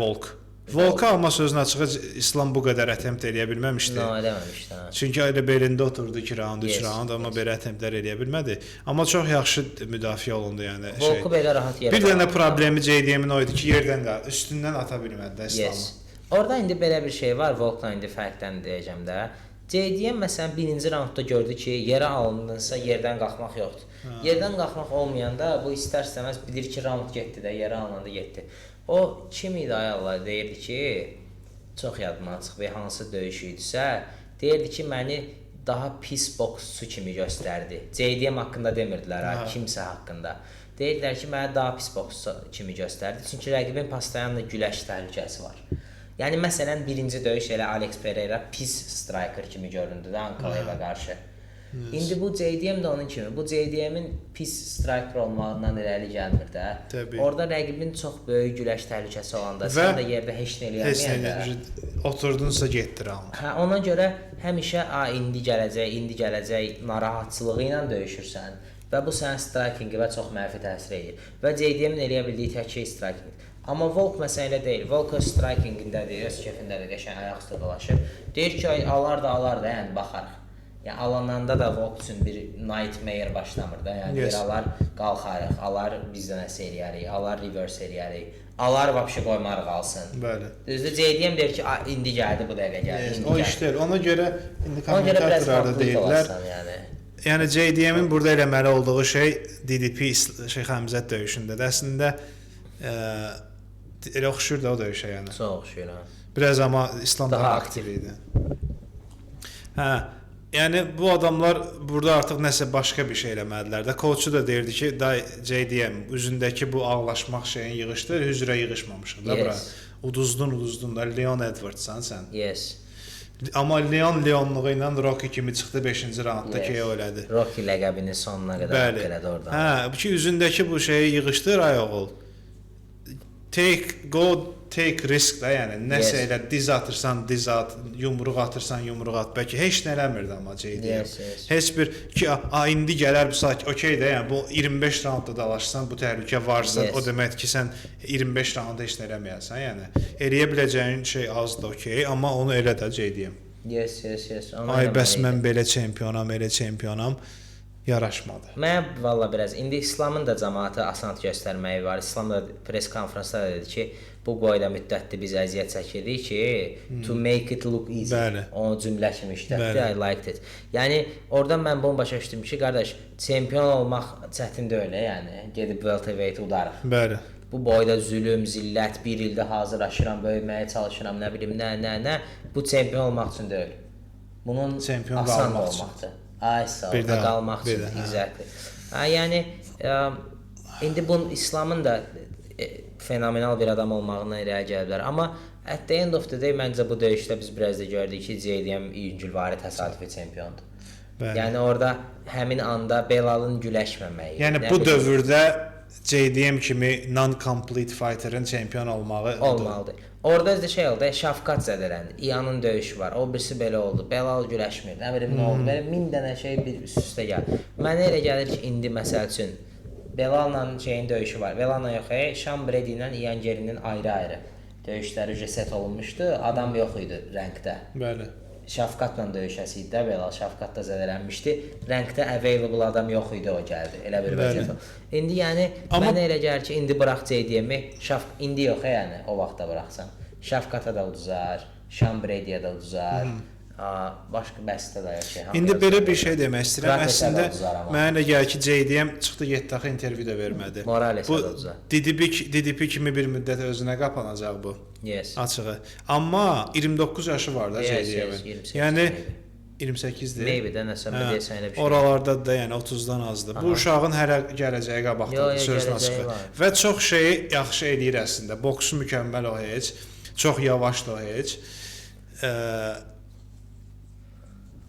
Volka amma sözün açığı İslam bu qədər attempt eləyə bilməmişdi. Eləməmişdi. Çünki elə belində oturdu 2 round, 3 round, amma belə attemptlər eləyə bilmədi. Amma çox yaxşı müdafiə olundu, yəni Volku belə rahat yerə. Bir dənə problemi JDM-in o idi ki, yerdən üstündən ata bilmədi də İslamı. Orada indi belə bir şey var, Volkla indi fərqdən deyəcəm də. JDM məsələn birinci raundda gördü ki, yerə alındınsa yerdən qalxmaq yoxdur. Yerdən qalxmaq olmayanda bu istər-istəməz bilir ki, round getdi də, yerə alınanda getdi. O kim idi ayaqlar deyirdi ki, çox yadımdan çıxıb hansı döyüş idisə, deyirdi ki, məni daha pis boksçu kimi göstərdi. JDM haqqında demirdilər, kimsə haqqında. Deyirdilər ki, məni daha pis boksçu kimi göstərdi. Çünki rəqibin pastayanla güləş təhlükəsi var. Yəni məsələn birinci döyüş elə Alex Pereira pis striker kimi göründü də Ankalevə qarşı. İndi bu JDM də onun kimi. Bu JDM-in pis striker olmağından irəli gəlmir də. Orada rəqibin çox böyük güləş təhlükəsi olanda sən də yerdə heç nə eləyə bilməyəndə oturdunsa getdi round. Ona görə həmişə indi gələcək narahatçılığı ilə döyüşürsən və bu sənin strikingə çox mənfi təsir edir. Və JDM-in eləyə bildiyi tək şey striking. Amma Volk məsələ elə deyil. Volk öz strikingindədir, öz kefindədir, qəşəng ayaq üstə dolaşır. Deyir ki, alar da, yəni baxarıq. Yəni alananda da Vogue üçün bir nightmare başlamır da. Yəni Yes. bir alar qalxarıq, alar bizdən nəsə eləyərik, alar reverse eləyərik. Alar vəbşə qoymarıq alsın. Bəli. Düzdür, JDM deyir ki, indi gəldi, bu dəqiqə gəldi. Yes, indi o gəldi." iş deyil. Ona görə indi Ona görə biraz kommentatorlar da haqlı deyirlər. olarsan, yəni. Yəni JDM-in burada eləməli olduğu şey DDP Şeyx Həmzət döyüşündədir. Əslində elə oxşur da o döyüşə yəni. Çox oxşuyur. Biraz amma İslam Daha daha aktiv aktiv idi. Hə, yəni bu adamlar burada artıq nəsə başqa bir şey eləmədilər də. Coach da deyirdi ki, da JDM üzündəki bu ağlaşmaq şeyin yığışdır, üzrə yığışmamışıq da bura. Uduzdun da Leon Edwardssan sən. Yes. Amma Leonluğu ilə Rocky kimi çıxdı 5-ci raundda KO elədi. Rocky ləqəbini sonuna qədər haqq elədi oradan. Hə, bu ki üzündəki bu şeyi yığışdır ay oğul. Take risk da, yəni nəsə elə diz atırsan diz at, yumruq atırsan yumruq at. Bəlkə heç nə eləmirdi amma JDM. Yes. Heç bir ki indi gələr bu saat okey də, yəni bu 25 raundda dalaşsan, bu təhlükə varsa, o deməkdir ki, sən 25 raundda heç nə eləməyəsən, yəni. Eləyə biləcəyin şey azdır, okey, amma onu elə də JDM. Yes. Ay bəs mən belə çempionam. Yaraşmadı. Mən valla biraz indi İslamın da cəmaata asan göstərməyi var. İslam da press konfransda dedi ki, bu boyda müddətdir biz əziyyət çəkirik ki, to make it look easy. Bəli. O cümlə kimi işlətdi. I liked it. Yəni oradan mən bunu başa düşdüm ki, qardaş, çempion olmaq çətin deyil, yəni gedib welterweight udarıq. Bəli. Bu boyda zülm, zillət, bir ildə hazırlaşıram, böyüməyə çalışıram, nə bilim, nə. Bu çempion olmaq üçün deyil. Bunun çempion asan qalmaq olmaqdır. Ay sağ ol, qalmaq üçün. Exactly. Yəni indi bu İslamın da fenomenal bir adam olmağına irəli gəliblər. Amma at the end of the day məncə bu döyüşdə biz biraz da gördük ki, JDM yüngülvari təsadüfi çempiondur. Bəli. Yəni orada həmin anda Belalın güləşməməyi. Yəni bu dövrdə JDM kimi non-complete fighter'ın çempion olmağı olmalıdır. Orada da şey oldu, şəfqət zədələndi. İyanın döyüşü var. O birisi belə oldu. Belal güləşmir. Nə bilim nə oldu? Belə 1000 dənə şey bir üst-üstə gəlir. Mənə elə gəlir ki, indi məsəl üçün Belal'la şeyin döyüşü var. Belal'la yox, Sean Brady ilə Ian Garry'nin ayrı-ayrı döyüşləri reset olunmuşdu. Adam yox idi rəngdə. Bəli. Şəfqətlə döyüşəsi idi də, Belal Şəfqət də zədələnmişdi. Rəngdə available adam yox idi, o gəldi. Elə bir vəziyyət. İndi yəni mənə elə gəlir ki, indi burax JDM-i, indi yox yəni o vaxtda buraxsan. Şəfqətə də uduzar, Sean Brady'yə də uduzar. Başqa bəsdə də şey. İndi belə bir şey demək istəyirəm. Əslində mənə elə gəlir ki, JDM çıxdı 7 axı intervyu da vermədi. Morales də uduzar. DDP kimi bir müddət özünə qapanacaq bu. Yes. Açığı. Amma 29 yaşı var da JDM-in. Yəni 28-dir. Maybe də nəsə deyəsən elə bir şey. Oralarda da yəni 30-dan azdır. Bu uşağın hələ gələcəyi qabaqdadır, sözün açığı. Və çox şeyi yaxşı eləyir əslində. Boksu mükəmməl o heç. Çox yavaşdır o heç.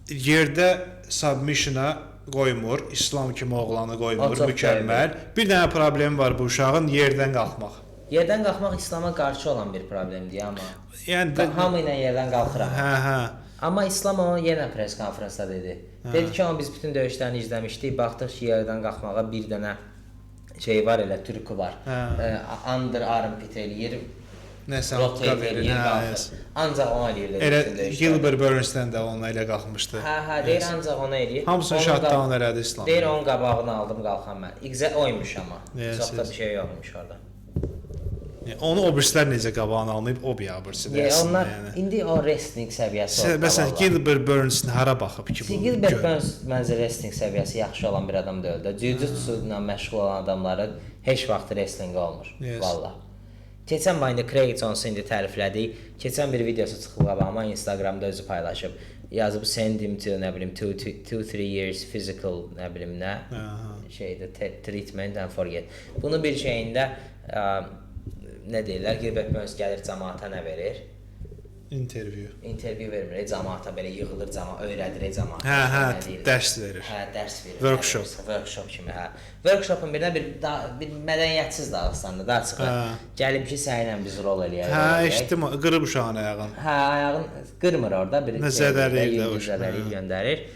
Yerdə submissiona qoymur, İslam kimi oğlanı qoymur, mükəmməl. Bir dənə problem var bu uşağın, yerdən qalxmaq. Yerdən qalxmaq İslama qarşı olan bir problemdir, amma yəni hamı ilə yerdən qalxıram. Hə. Amma İslam onu yenə press konfransda dedi. Dedi ki, biz bütün döyüşlərini izləmişdik, baxdıq ki, yerdən qalxmağa bir dənə şey var, elə türkü var. Underarm pit eləyir. Nəsə haqqı verir. Ancaq ona eləyir. Elə Gilbert Burns'dən də ona elə qalxmışdı. Hə, deyir ancaq ona eləyir. Hamısını shutdown elədi İslam. Deyir onun qabağını aldım, qalxam mən. İqzə oymuş amma. Çox da bir şey yoxmuş orada. Onu o birislər necə qabağını almayıb, o biabırsıdır əslində. Onlar indi o wrestling səviyyəsi oldu. Məsələn, Gilbert Burns hara baxıb ki, bu? Gilbert Burns məncə wrestling səviyyəsi yaxşı olan bir adam deyil də. Jiu-jitsu ilə məşğul olan adamların heç vaxt wrestling olmur. Vallah. Keçən bayında Craig Jones indi təriflədi. Keçən bir videosu çıxıb qabağıma Instagramda özü paylaşıb. Yazıb send him to nə bilim 2-3 years physical nə bilim nə şeydə treatment and forget. Bunu bir şeyində nə deyirlər? Gilbert Burns gəlir cəmaata nə verir? İntervyu vermir. Cəmaata belə yığılır, öyrədir cəmaata. Hə, dərs verir. Hə, dərs verir. Workshop kimi, hə. Workshopun bir mədəniyyətsiz Dağıstanda da çıxır. Gəlib ki, səninlə biz rol eləyək. Hə, eşitdim, qırıb uşağın ayağını. Hə, ayağını qırmır orada, bir zədələyir, göndərir.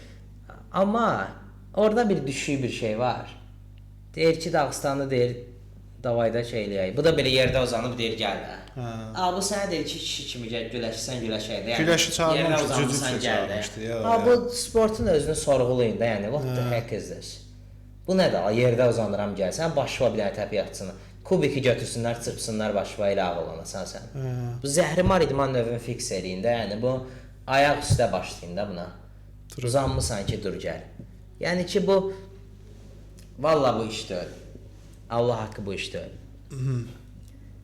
Amma orada bir düşük bir şey var. Deyir ki, Dağıstanda deyir davayda şey eləyək. Bu da belə yerdə uzanıb deyir gəl də. Hə. Bu sənə deyir ki, kişi kimi gəl güləşsən güləşək də. Güləşi çağırmamışdı, yerdə uzanmışsan cücü gəl də. çağırmışdı, ya, Ha ya. bu sportun özünü sorğulayın da, yəni what the heck is this? Bu nədir? Yerdə uzanıram gəl. Sən başına bir dənə təpi yatsın. Kubiki götürsünlər, çırpsınlar başına elə ağlanasan sən. Bu zəhrimar idman növünü fiks eləyin də, yəni bu ayaq üstə başlayın da buna. Uzanmısan ki, dur gəl. Yəni ki bu valla bu iş deyil. Allah haqqı bu iş deyil.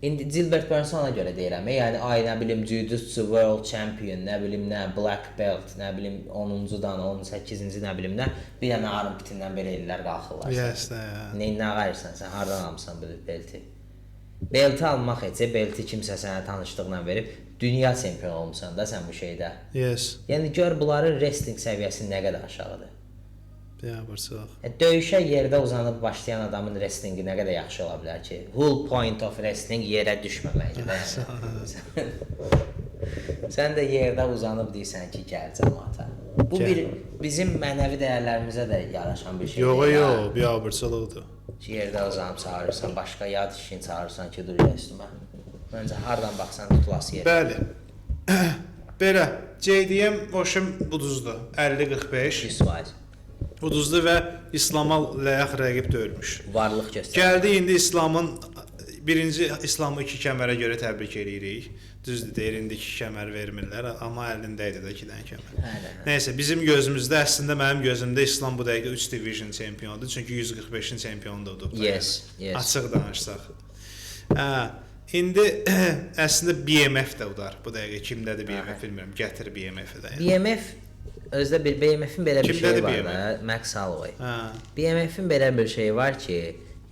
İndi Gilbert Burns ona görə deyirəm. Yəni ay nə bilim jiu-jitsu world champion, nə bilim nə black belt, nə bilim 10-dan 18-ci nə bilim nə bir dənə armpitindən belə ellər qalxırlar. Yes, də. Nə qayırsan sən? Hardan almısan bu belti? Belti almaq heç belti kimsə sənə tanışdığından verib dünya çempionu olmusan da sən bu şeydə. Yes. Yəni gör bunların wrestling səviyyəsi nə qədər aşağıdır. Biabırçılıq. Döyüşə yerdə uzanıb başlayan adamın wrestlingi nə qədər yaxşı ola bilər ki? Whole point of wrestling yerə düşməməkdir. Sən də yerdə uzanıb deyirsən ki, gəl cəmaata. Bu bir bizim mənəvi dəyərlərimizə də yaraşan bir şeydir. Yox, biabırçılıqdır. Yerdə uzanıb çağırırsan, başqa yad işini çağırırsan ki, dur üstümə. Məncə hardan baxsan tutulası yer. Bəli. Belə, JDM boşum buduzdur. 50-45. 100%. Uduzdu və İslama layiq rəqib döyülmüş. Varlıq göstərir. Gəldi indi İslamın birinci İslamı 2 kəmərə görə təbrik eləyirik. Düzdür, deyir indi 2 kəmər vermirlər, amma əlində idi də 2 dənə kəmər. Hə. Nəysə, bizim gözümüzdə əslində mənim gözümdə İslam bu dəqiqə 3 division çempionudur, çünki 145-in çempionudur. Yes. Açıq danışsaq. Hə, indi əslində BMF də udar bu dəqiqə. Kimdədir BMF bilmirəm. Gətir BMF-i də. Yəni. BMF özdə bir BMF-in belə bir Kimdədir şeyi var BMF? da, Max Holloway. Hə. BMF-in belə bir şeyi var ki,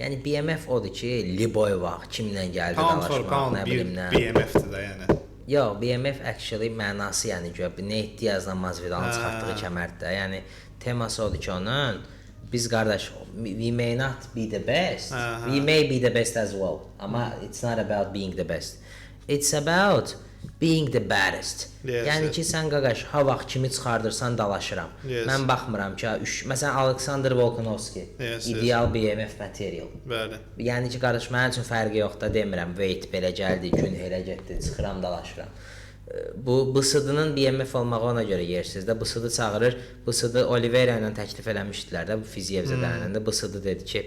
yəni BMF odur ki, Liboy vaxt kimlə gəldi Pound for danışmaq, pound nə bir bilim nə. BMF-dir də yəni. Yox, BMF actually mənası yəni ki, Nate Diazla Masvidalın çıxartdığı kəmərdə. Yəni teması odur ki, onun biz qardaş, we may not be the best. We may be the best as well. Amma it's not about being the best. It's about being the baddest. Yes, yəni ki, sən qaqaş, ha vaxt kimi çıxardırsan dalaşıram. Yes. Mən baxmıram ki, məsələn Alexander Volkanovski, Yes, ideal BMF material. Bəli. Yəni ki, qardaş, mənim üçün fərqi yoxdur, demirəm, weight belə gəldi, gün elə getdi, çıxıram, dalaşıram. Bu BSD-nın BMF olmağı ona görə yersiz də. BSD çağırır, BSD Oliveira ilə təklif eləmişdilər də, bu Fizievzə dənəndə. BSD dedi ki,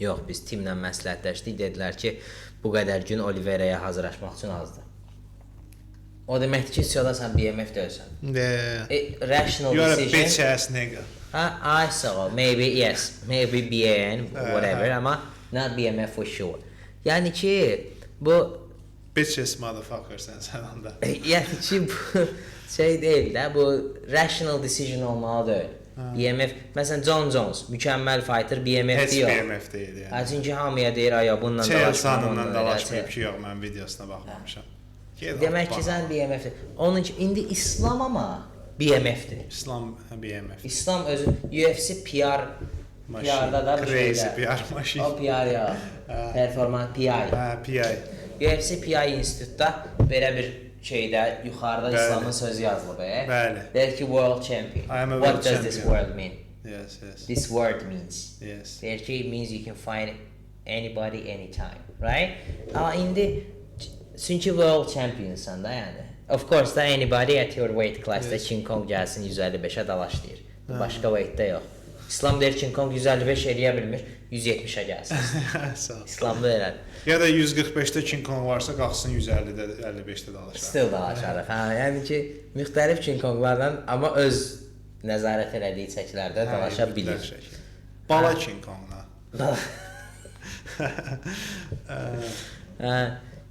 yox, biz timlə məsləhətləşdik, dedilər ki, bu qədər gün Oliveiraya hazırlaşmaq üçün azdır. O deməkdir ki, istiyorda sən BMF deyilsən. Rational You're a decision. bitch ass nigga. I saw, maybe yes, maybe BN, whatever, amma not BMF for sure. Yəni ki, bu Bitch ass motherfucker sən onda. yəni ki, bu şey deyil də, bu rational decision olmalı deyil. BMF, məsələn John Jones, mükəmməl fighter, BMF Heç deyil. BMF deyil yəni. Çünki hamıya deyir, ay bununla dalaşmam, onunla dalaşmayıb ki, yox, mən videosuna baxmamışam. Demək ki, sən BMF. Onun ki, indi İslam amma BMF-dir. İslam BMF. İslam özü UFC PR-da da bir Crazy şeydə. PR maşin. O PR ya. Performans PI. Hə, PI. UFC PI institutda belə bir şeydə yuxarıda İslamın sözü yazılıb. Bəli. Deyir ki, world champion. I am a What world does this champion. word mean? Yes, yes. This word means. Yes. Deyir ki, it means you can find anybody anytime, right? Amma indi çünki world championsan da yəni. Of course da anybody at your weight class'da King Kong gəlsin 155-ə dalaşlayır. Başqa weightdə yox. İslam deyir King Kong 155 eləyə bilmir, 170-ə gəlsin. Sağ ol. İslamda elədir. Ya da 145-də King Kong varsa qalxsın 150-də, 55-də dalaşar. Still dalaşarıq. Hə, yəni ki, müxtəlif King Konglardan amma öz nəzarət elədiyi çəkilərdə dalaşa bilir. Bala King Kongla.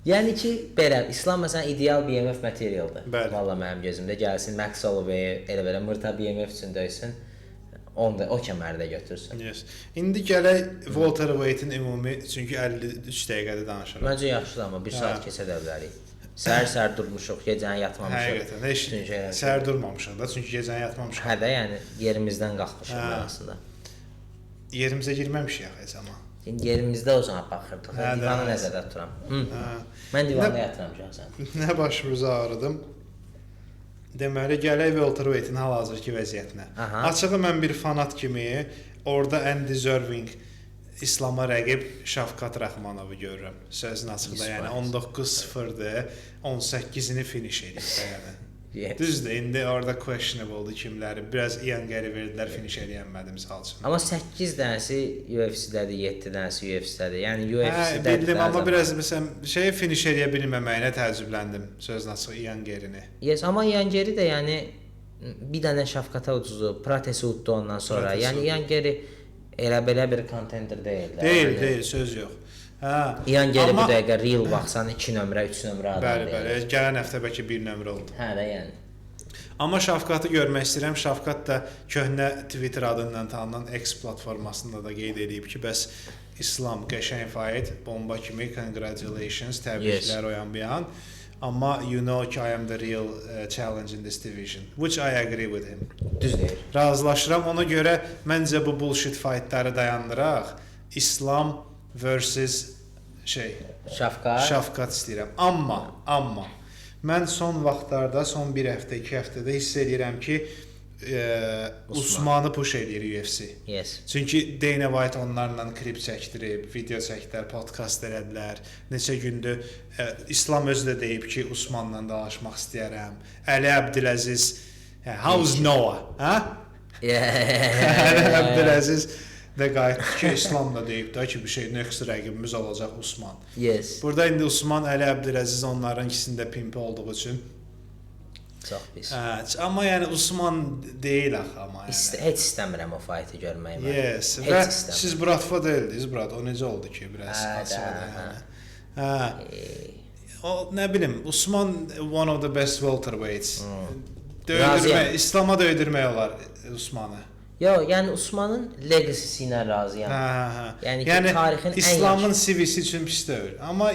Yəni ki, belə İslam məsələn ideal BMF materialdır. Bəli. Valla mənim gözümdə gəlsin Max Holloway elə belə mırta BMF üçün döysün. Onu da o kəmərdə götürsün. Yes. İndi gələk welterweight-in ümumi, çünki 53 dəqiqədə danışırıq. Məncə yaxşıdır amma 1 saat keçə də bilərik. Səhər durmuşuq, gecəni yatmamışıq. Həqiqətən, heç səhər durmamışıq da, çünki gecəni yatmamışıq. Hə də, yəni yerimizdən qalxmışıq aslında. Yerimizə girməmişik heç amma. İndi yerimizdə o zaman baxırdıq. Divanı nəzərdə tuturam. Mən divanda yatıram şəxsən. Nə başımıza ağrıdım? Deməli, gələk welterweight-in hal-hazırki vəziyyətinə. Açığı mən bir fanat kimi orada ən deserving İslama rəqib Şafqat Rəxmanovu görürəm. Sözün açıqda, yəni 19-0-dır, 18-ini finish edib də yəni. Yes. Düzdür, indi orada questionable-dur kimləri. Biraz Ian Gary verdilər, finish edəyənmədi misal üçün. Amma 8 dənəsi UFC-dədir, 7 dənəsi UFC-dədir. Yəni UFC-dədir. Bildim, amma biraz məsələn finish edə bilməməyinə təəccübləndim. Sözün açığı Ian Gary-ni. Yes, amma Ian Gary də yəni bir dənə Şafqata ucuzdu, Protesi uddu ondan sonra. Yəni Ian Gary elə belə bir contender deyil. Deyil, söz yox. Ian Gary bu dəqiqə real baxsan 2 nömrə, 3 nömrə adam deyil. Bəli, gələn həftə bəlkə 1 nömrə oldu. Hə də yəni. Amma Şafqatı görmək istəyirəm. Şafqat da köhnə Twitter adından tanınan X platformasında da qeyd edib ki, bəs İslam qəşəng fight, bomba kimi, congratulations, təbriklər o yan bu yan. Amma you know ki, I am the real challenge in this division, which I agree with him. Düz deyir. Razılaşıram. Ona görə məncə bu bullshit fightları dayandıraq. İslam versus Şafqat istəyirəm. Amma mən son vaxtlarda, son 1 həftə, 2 həftədə hiss edirəm ki, Usmanı push edir UFC. Yes. Çünki Dana White onlarla klip çəkdirib, video çəkdilər, podkast elədilər. Neçə gündür İslam özü də deyib ki, Usmanla danışmaq istəyirəm. Əli Əbdüləziz, how's Noah? Hə? Əli Əbdüləziz də qayıtdı ki, İslam da deyib də ki, bir şey next rəqibimiz olacaq Usman. Yes. Burada indi Usman, Əli Əbdüləziz onların ikisində pimpi olduğu üçün çox pis. Amma yəni Usman deyil axı amma yəni. Heç istəmirəm o fight'ı görməyi mən. Yes. Və siz Bratfa deyildiniz, Brat. O necə oldu ki, biraz açıqda yəni. O nə bilim, Usman one of the best welterweights. İslama döydürmək olar Usmanı. Yox, yəni Usmanın legacy-si ilə razıyam. Yəni tarixin İslamın CV-si üçün pis deyil. Amma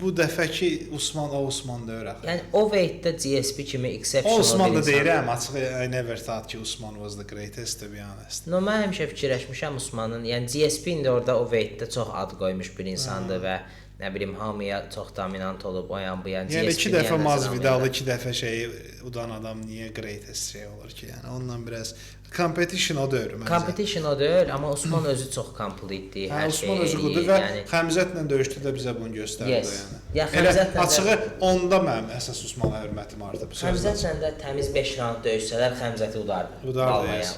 bu dəfəki Usman deyir axı. Yəni o weightdə GSP kimi exceptional bir insan. Usman da deyirəm, açıq I never thought ki Usman was the greatest, to be honest. No, mən həmişə fikirləşmişəm Usmanın, yəni GSP indi orada o weightdə çox ad qoymuş bir insandır və nə bilim hamıya çox dominant olub, o yan bu yan. Yəni 2 dəfə Masvidal, 2 dəfə udan adam niyə greatest olur ki? Yəni ondan biraz competition o deyil məncə. Competition o deyil, amma Usman özü çox completedir, hər şey. Usman özü qudur və Xəmzətlə döyüşdə də bizə bunu göstərdi yəni. Ya Xəmzətlə açığı onda mənim əsas Usmana hörmətim artıb. Xəmzətlə də təmiz 5 raund döyüşsələr Xəmzəti udardı.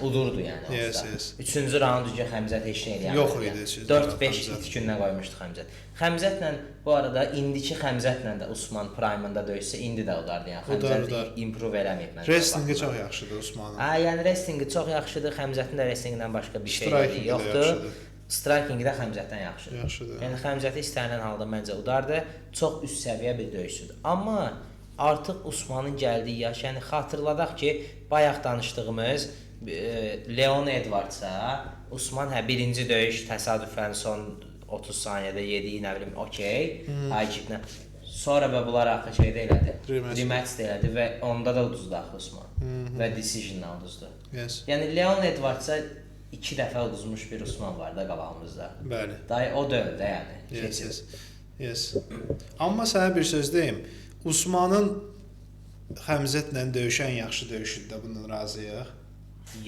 Udurdu yəni. Yes. 3-cü raundca Xəmzət heç nə eləyə bilmədi. Yox idi. 4-5 itkinə qoymuşdu Xəmzət. Xəmzətlə bu arada indiki Xəmzətlə də Usman prime-ında döyüşsə indi də udardı yəni. Xəmzət improve eləməyib məncə. Wrestlingi çox yaxşıdır Usmanın. Yəni wrestlingi çox yaxşıdır. Xəmzətin də wrestlingindən başqa bir şey yoxdur. Strikingi də Xəmzətdən yaxşıdır. Yəni Xəmzəti istənilən halda məncə udardı. Çox üst səviyyə bir döyüşçüdür. Amma artıq Usmanın gəldiyi yaş, yəni xatırladaq ki, bayaq danışdığımız Leon Edwardsa Usman birinci döyüş təsadüfən son 30 saniyədə yediyi nə bilim okey, high-kicklə. Sonra və bunlar axı şeydə elədi. Rematch də elədi və onda da uduzdu axı Usman. Və decisionla uduzdu. Yəni Leon Edwardsa 2 dəfə uduzmuş bir Usman var da qabağımızda. Bəli. Dayı o deyil də yəni. Yes. Amma sənə bir söz deyim. Usmanın Xəmzətlə döyüşən yaxşı döyüşüdür də, bundan razıyıq.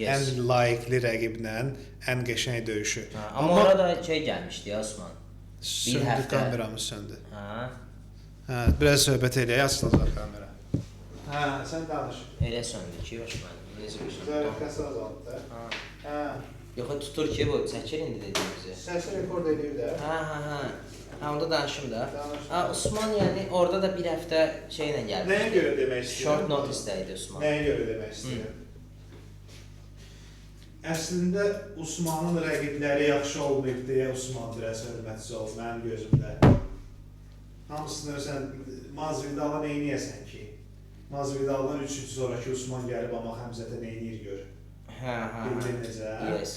Ən layiqli rəqiblə ən qəşəng döyüşü. Amma orada şey gəlmişdi ya Osman. Bir həftə kameramız söndü. Biraz söhbət eləyək, açılacaq kamera. Sən danış. Elə söndü ki, Osman. Necə bir şey? Zərəfəsi azaldı. Yox, tutur ki, bu çəkir indi dediyimizi. Səsi rekord edir də. Onda danışım da. Osman yəni orada da bir həftə şeylə gəldi. Nəyə görə demək istəyirəm? Short notice-də idi Osman. Nəyə görə demək istəyirəm? Əslində Usmanın rəqibləri yaxşı olmayıb deyə Usman biraz hörmətsiz olub mənim gözümdə. Hamısını sən Masvidala neyniyəsən ki? Masvidaldan 3 gün sonraki Usman gəlib amma Xəmzətə neyniyir gör. Bildin necə? Yes.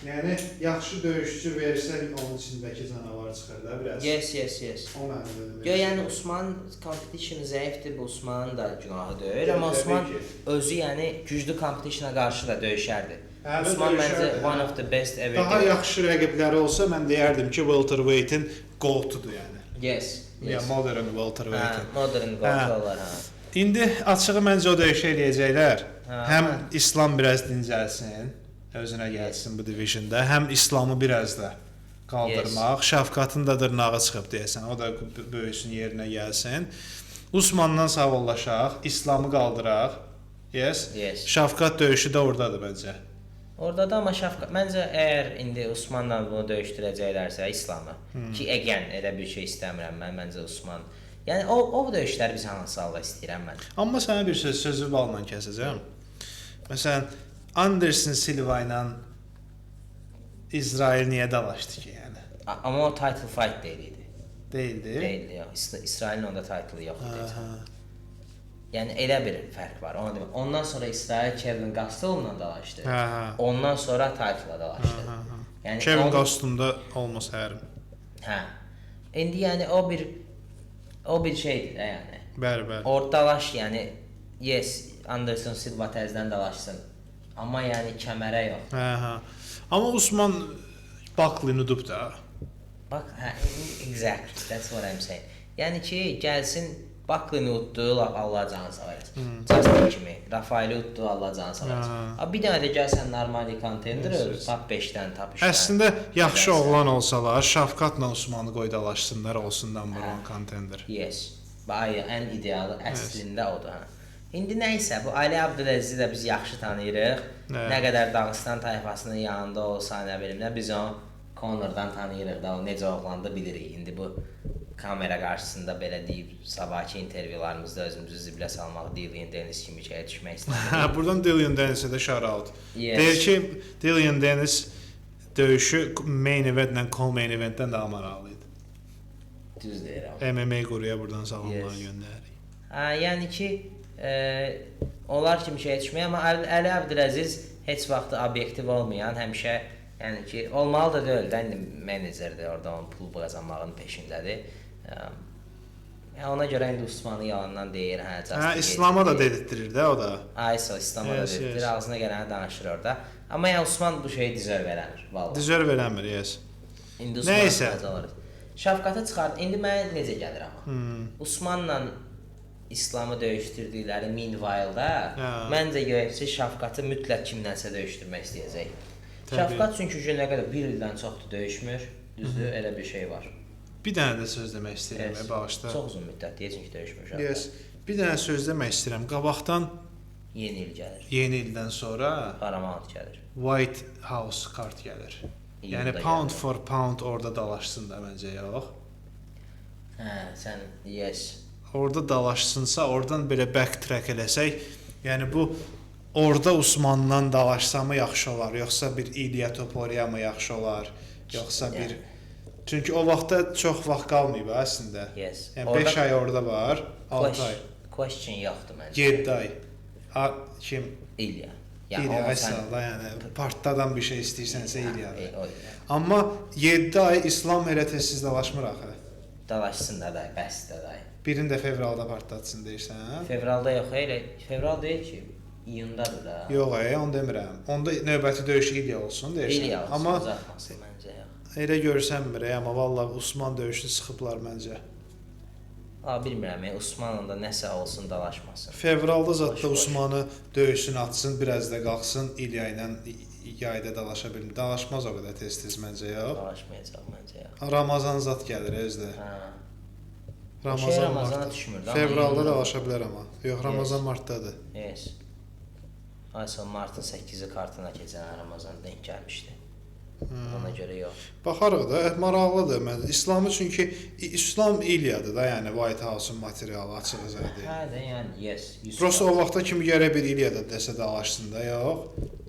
Yəni yaxşı döyüşçü versən onun içindəki canavar çıxır da biraz. Yes. O mənada. Yəni Usman competition zəifdir, bu Usmanın da günahı deyil, amma Usman özü yəni güclü competitiona qarşı da döyüşərdi. Usman məncə one of the best ever. Daha yaxşı rəqibləri olsa mən deyərdim ki, welterweight'in GOAT-udur yəni. Yes. Ya modern welterweight'in. Modern GOAT olar ha. İndi açığı məncə o döyüşü eləyəcəklər. Həm İslam biraz dincəlsin. özünə gəlsin bu divisionda. Həm İslamı biraz da qaldırmaq, Şəfqatın da dırnağı çıxıb deyəsən, o da böyüsün yerinə gəlsin. Usmandan sağollaşaq, İslamı qaldıraq. Yes. Şəfqat döyüşü də ordadır məncə. Orada da amma Şəfqat məncə əgər indi Usmanla bunu döyüşdürəcəklərsə İslamı ki, elə bir şey istəmirəm məncə Usman. Yəni o döyüşləri biz hansı halda istəyirəm mən. Amma sənə bir sözü balla kəsəcəm. Məsələn, Anderson Silva ilə İsrail niyə dalaşdı ki, yəni? Amma o title fight deyildi. Deyildi? Deyildi, yox. İsrailin onda title'ı yox idi. Yəni elə bir fərq var. Onu demək. Ondan sonra İsrail Kevin Gastelumla dalaşdı. Ondan sonra title'la dalaşdı. Yəni Kevin Gastelumda olmasa hərim. Hə. İndi yəni o bir şeydir də yəni. Bəli. Orda dalaş, yəni yes, Anderson Silva təzədən dalaşsın. Amma yəni kəmərə yox. Amma Usman Buckley-ni udub da. Bax, exactly. That's what I'm saying. Yəni ki, gəlsin Buckley-ni uddu, Allah canı sağ eləsin. Justin kimi, Rafaeli uddu, Allah canı sağ eləsin. Bir dənə də gəlsən normal contender top 5-dən, top 3-dən. Əslində yaxşı oğlan olsalar, Şəfqatla Usmanı qoydalaşsınlar, olsun number one contender. Yes. Ən idealı əslində odur. İndi nə isə bu Ali Abdüləzizi də biz yaxşı tanıyırıq. Nə qədər Dağıstan tayfasının yanında olsa, nə bilim də biz onu Conor'dan tanıyırıq da, o necə oğlandı bilirik. İndi bu kamera qarşısında belə deyib, sabahki intervyularımızda özümüzü zibilə salmaq, Dillian Dennis kimi şeyə düşmək istəmirik. Buradan Dillian Dennis'e də shout out. Deyir ki, Dillian Dennis döyüşü main eventlə co-main eventdən daha maraqlıydı. Düz deyirəm. MMA quruya buradan salamlar göndəririk. Yəni ki, onlar kimi şeyə düşmək, amma Əli Abdüləziz heç vaxt obyektiv olmayan, həmişə yəni ki, olmalı da deyil də, indi menecerdir, orada onun pul qazanmağının peşindədir. Ona görə indi Usmanı yalandan deyir, İslam'a da dedirtdirir də o da. İslam'a da dedirtdirir, ağzına gələni danışır orada. Amma yəni Usman bu şeyi dizörv eləmir, vallahi. Dizörv eləmir, yes. İndi Usman Şəfqata çıxardı. İndi mənə necə gəlir amma? Usmanla İslamı döyüşdürdükləri meanwhile-da məncə UFC Şəfqatı mütləq kimdənsə döyüşdürmək istəyəcək. Şəfqat çünki nə qədər bir ildən çoxdur döyüşmür, düzdür, elə bir şey var. Bir dənə də söz demək istəyirəm, bağışla. Çox uzun müddət deyir çünki döyüşmür Şəfqat. Yes. Bir dənə söz demək istəyirəm. Qabaqdan yeni il gəlir. Yeni ildən sonra Paramount gəlir. White House kart gəlir. Yəni pound for pound orada dalaşsın da məncə yox. Sən yes. Orada dalaşsınsa, oradan belə backtrack eləsək, yəni bu orada Usmandan dalaşsa mı yaxşı olar, yoxsa bir İlya Topuria mı yaxşı olar, yoxsa bir çünki o vaxtda çox vaxt qalmayıb əslində. Yes. Yəni 5 ay orada var, 6 ay. Question yoxdur məncə. 7 ay. Kim? İlya. İlya əsla, yəni partdadan bir şey istəyirsənsə İlyadır. Amma 7 ay İslam elə tezsiz dalaşmır axı. Dalaşsın da day, bəs də day. Birini də fevralda partlatsın deyirsən, hə? Fevralda yox, elə fevral deyil ki, iyundadır da. Yox, onu demirəm. Onda növbəti döyüş İlya olsun deyirsən. İlya olsun, amma uzatmasın məncə yox. Elə görsənmir, amma vallahi Usman döyüşü sıxıblar məncə. Bilmirəm, Usmanla da nəsə olsun, dalaşmasın. Fevralda zətdə Usmanı döyüşünü atsın, biraz da qalxsın, İlya ilə yayda dalaşa bilmir. Dalaşmaz o qədər tez-tez məncə yox. Dalaşmayacaq məncə yox. Ramazan zat gəlir özdə. Ramazana düşmür. Fevralda dalaşa bilər amma. Yox, Ramazan martdadır. Yes. Aysa martın 8-i kartına keçən Ramazan denk gəlmişdi. Ona görə yox. Baxarıq da, maraqlıdır. Mən İslamı çünki İslam İlyadır da, yəni White House-un materialı açıq-azədir. Hə də, yəni yes. Prosta o vaxtda kimi gərək bir İlyada desə dalaşsın da, yox.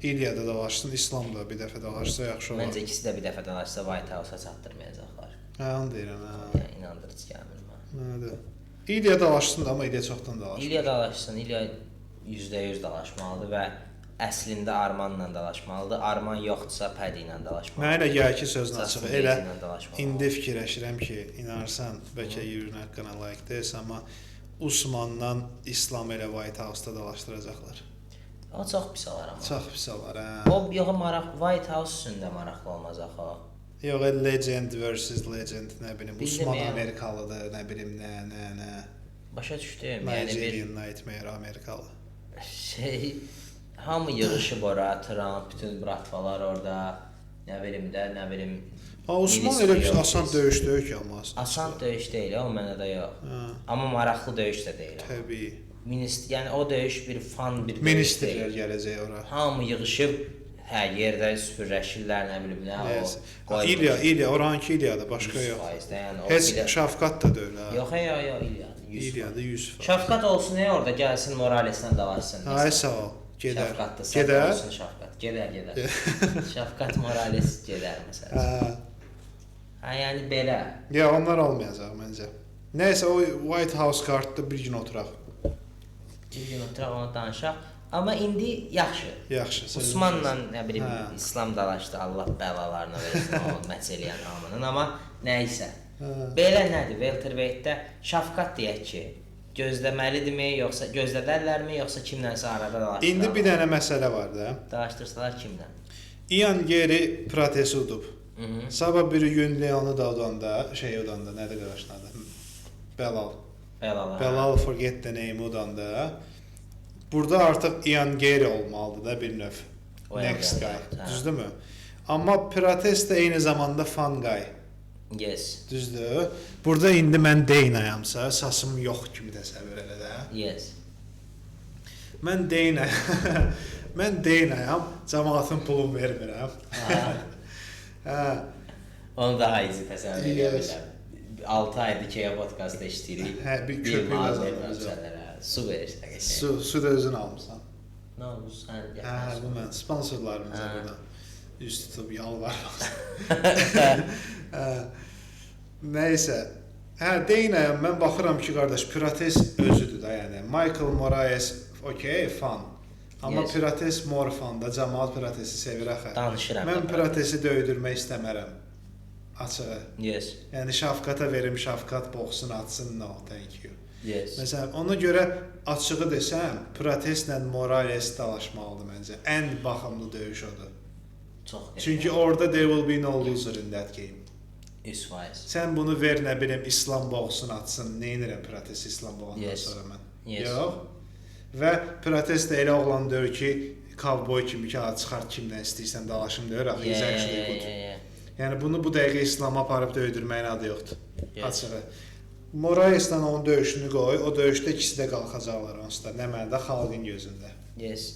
İlyada dalaşsın, İslam da bir dəfə dalaşsa yaxşı olar. Məncə ikisi də bir dəfə dalaşsa White House-a çatdırmayacaqlar. Onu deyirəm, hə. Yəni inandırıcı gəlmir mənə. Nədir? İlya dalaşsın da, amma İlya çoxdan dalaşır. İlya dalaşsın, İlya %100 dalaşmalıdır və əslində Armanla dalaşmalıdır. Arman yoxdursa Paddy ilə dalaşmalıdır. Mənə elə gəlir ki, sözün açığı elə indi fikirləşirəm ki, inarsan, bəlkə yürün haqqına layiq deyilsə, amma Usmanla İslam elə White House-da dalaşdıracaqlar. O çox pis olar amma. Çox pis olar, hə. O yox, White House üçün də maraqlı olmaz axı. Yox, legend versus legend, nə bilim, Usman Amerikalıdır, nə bilim, nə. Başa düşdüm. Nigerian Nightmare Amerikalı. Hamı yığışıb ora, Trump, bütün bratvalar orada. Nə bilim. Osman elə bir asan döyüş deyil ki, amma aslında. Asan döyüş deyil, o mənə də yox. Amma maraqlı döyüş də deyil. Təbii. Yəni o döyüş bir fan bir döyüş Ministerlər gələcək ora. Hamı yığışıb, yerdə süpürləşirlər, nə bilim, nə o. İlya, oranki İlyadır, başqa yox. Heç Şafqat da deyil ha. Yox, İlya. İlyadır 100%. Şafqat olsun orada gəlsin Moraleslə dalaşsın. Ay sağ ol. Gedər. Gedər. Şafqat. Gedər. Şafqat Morales gedər məsələn. Yəni belə. Ya onlar olmayacaq məncə. Nəysə o White House kartda bir gün oturaq. Onu danışaq. Amma indi yaxşı. Osmanla nə bilim İslam dalaşdı. Allah bəlalarını versin o məsələyən hamının. Amma nəysə. Belə nədir? Welterweightdə Şafqat deyək ki, gözləməlidirmi, yoxsa gözlədərlərmi, yoxsa kimlənsə arada dalaşdırırlar? İndi bir dənə məsələ var da. Dalaşdırsalar kimlə? Ian Geri protest udub. Sabah bir gün Leonu da udanda, nədir qardaşın adı? Belal forget the name udanda. Burada artıq Ian Geri olmalıdır da bir növ. Next guy. Düzdürmü? Amma protest də eyni zamanda fun guy. Yes. Düzdür. Burada indi mən Deynayamsa, sasım yox kimi təsəvvür elə də. Yes. Mən Deynayam, cəmaatın pulunu vermirəm. Onu daha izi təsəvvür edə bilərəm. 6 aydır ki, podkastda işləyirik. Bir köpük qazanırıq. Su verirsən. Su da özün almısan. Nə oldu sən? Bu mən sponsorlarımıza burada üz tutub yalvarmaz. Nəysə. Deynəyəm, mən baxıram ki, qardaş, protest özüdür da, yəni. Michael Moraes, okey, fan. Amma protest more fan da, cəmaat protesti sevir axı. Danışıram. Mən protesti döydürmək istəmərəm. Açığı. Yes. Yəni Şafqata verim, Şafqat boxsun, atsın, no, thank you. Yes. Məsələn, ona görə açığı desəm, protestlə Morales dalaşmalıdır məncə. Ən baxımlı döyüş odur. Çox. Çünki orada there will be no loser in that game. 100%. Sən bunu ver, nə bilim, İslam boxsun, atsın, neynirəm protest İslam boxundan sonra mən? Yox. Və protest də elə oğlan deyir ki, kovboy kimi ki, çıxart kimdən istəyirsən dalaşım deyir, axı, he's actually good. Yəni bunu bu dəqiqə İslama aparıb döydürməyin adı yoxdur. Açığı. Moraes'la onun döyüşünü qoy, o döyüşdə ikisi də qalxacaqlar onsuz da, nə mənada, xalqın gözündə. Yes.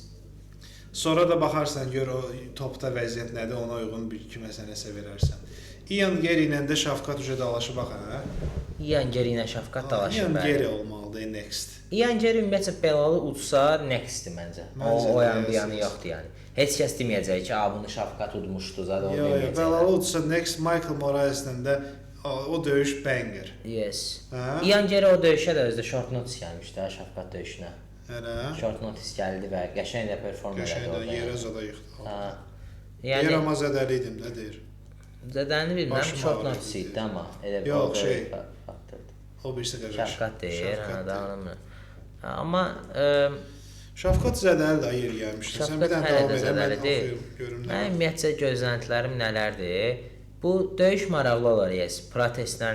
Sonra da baxarsan, gör o topda vəziyyət nədir, ona uyğun bir kiməsə nəsə verərsən. Ian Geri ilə də Şafqat uca dalaşıb bax, hə? Ian Geri ilə Şafqat dalaşıb, Ian Geri olmalıdır, next. Ian Geri ümumiyyətlə belalı udsa, nextdir məncə. O yan bir yanı yoxdur yəni. Heç kəs deməyəcək ki, bunu Şafqat udmuşdu, zaten o deməyəcək. Yox, belalı udsa, next Michael Moraes'lə də o döyüş banger. Yes. Ian Geri o döyüşə də özdə short notice gəlmişdi ha, Şafqat döyüşünə. Elə? Short notice gəldi və qəşəng də perform elədi orada. Qəşəng də yerə zada yıxdı. Yəni amma zədəli idim, nə deyir? Zədəni bilmirəm, short notice idi amma elə bir yox, o birisi qardaş. Şafqat deyir, da onu. Amma Şafqat zədəli də yer gəlmişdi. Sən bir dənə davam edə, mən oxuyum, görüm nə. Mənim ümumiyyətcə gözləntilərim nələrdir? Bu döyüş maraqlı olar, yes. Protestlə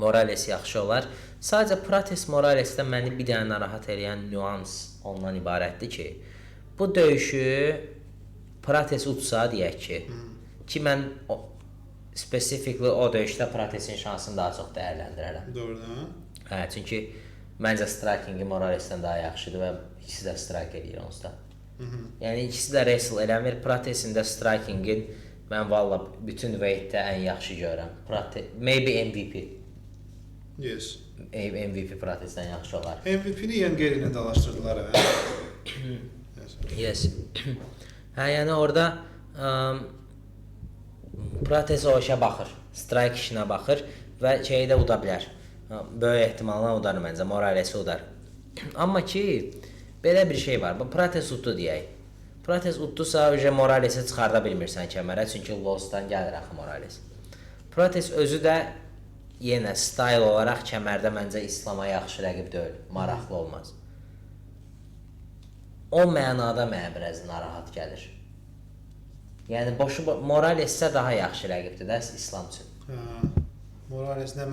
Morales yaxşı olar. Sadəcə protest Moralesdən məni bir dənə narahat edən nüans ondan ibarətdir ki, bu döyüşü protest utsa deyək ki, mən specifically o döyüşdə protestin şansını daha çox dəyərləndirərəm. Doğrudan. Hə, çünki məncə strikingi Moralesdən daha yaxşıdır və ikisi də strike edir onsuz da. Yəni ikisi də wrestle eləmir. Protestində strikingin mən valla bütün weightdə ən yaxşı görürəm. Maybe MVP. Yes. MVP protestdən yaxşı olar. MVP-ni Ian Geri ilə dalaşdırdılar, hə? Yes. Hə, yəni orada protest o işə baxır, strike işinə baxır və şeyi də uda bilər. Böyük ehtimalla udar məncə, Moralesi udar. Amma ki, belə bir şey var, protest uddu deyək. Protest uddusa, Moralesi çıxarda bilmirsən kəmərə, çünki loss'dan gəlir axı Morales. Protest özü də yenə style olaraq kəmərdə məncə İslama yaxşı rəqib deyil, maraqlı olmaz. O mənada mənə biraz narahat gəlir. Yəni Morales isə daha yaxşı rəqibdir də İslam üçün. Morales nə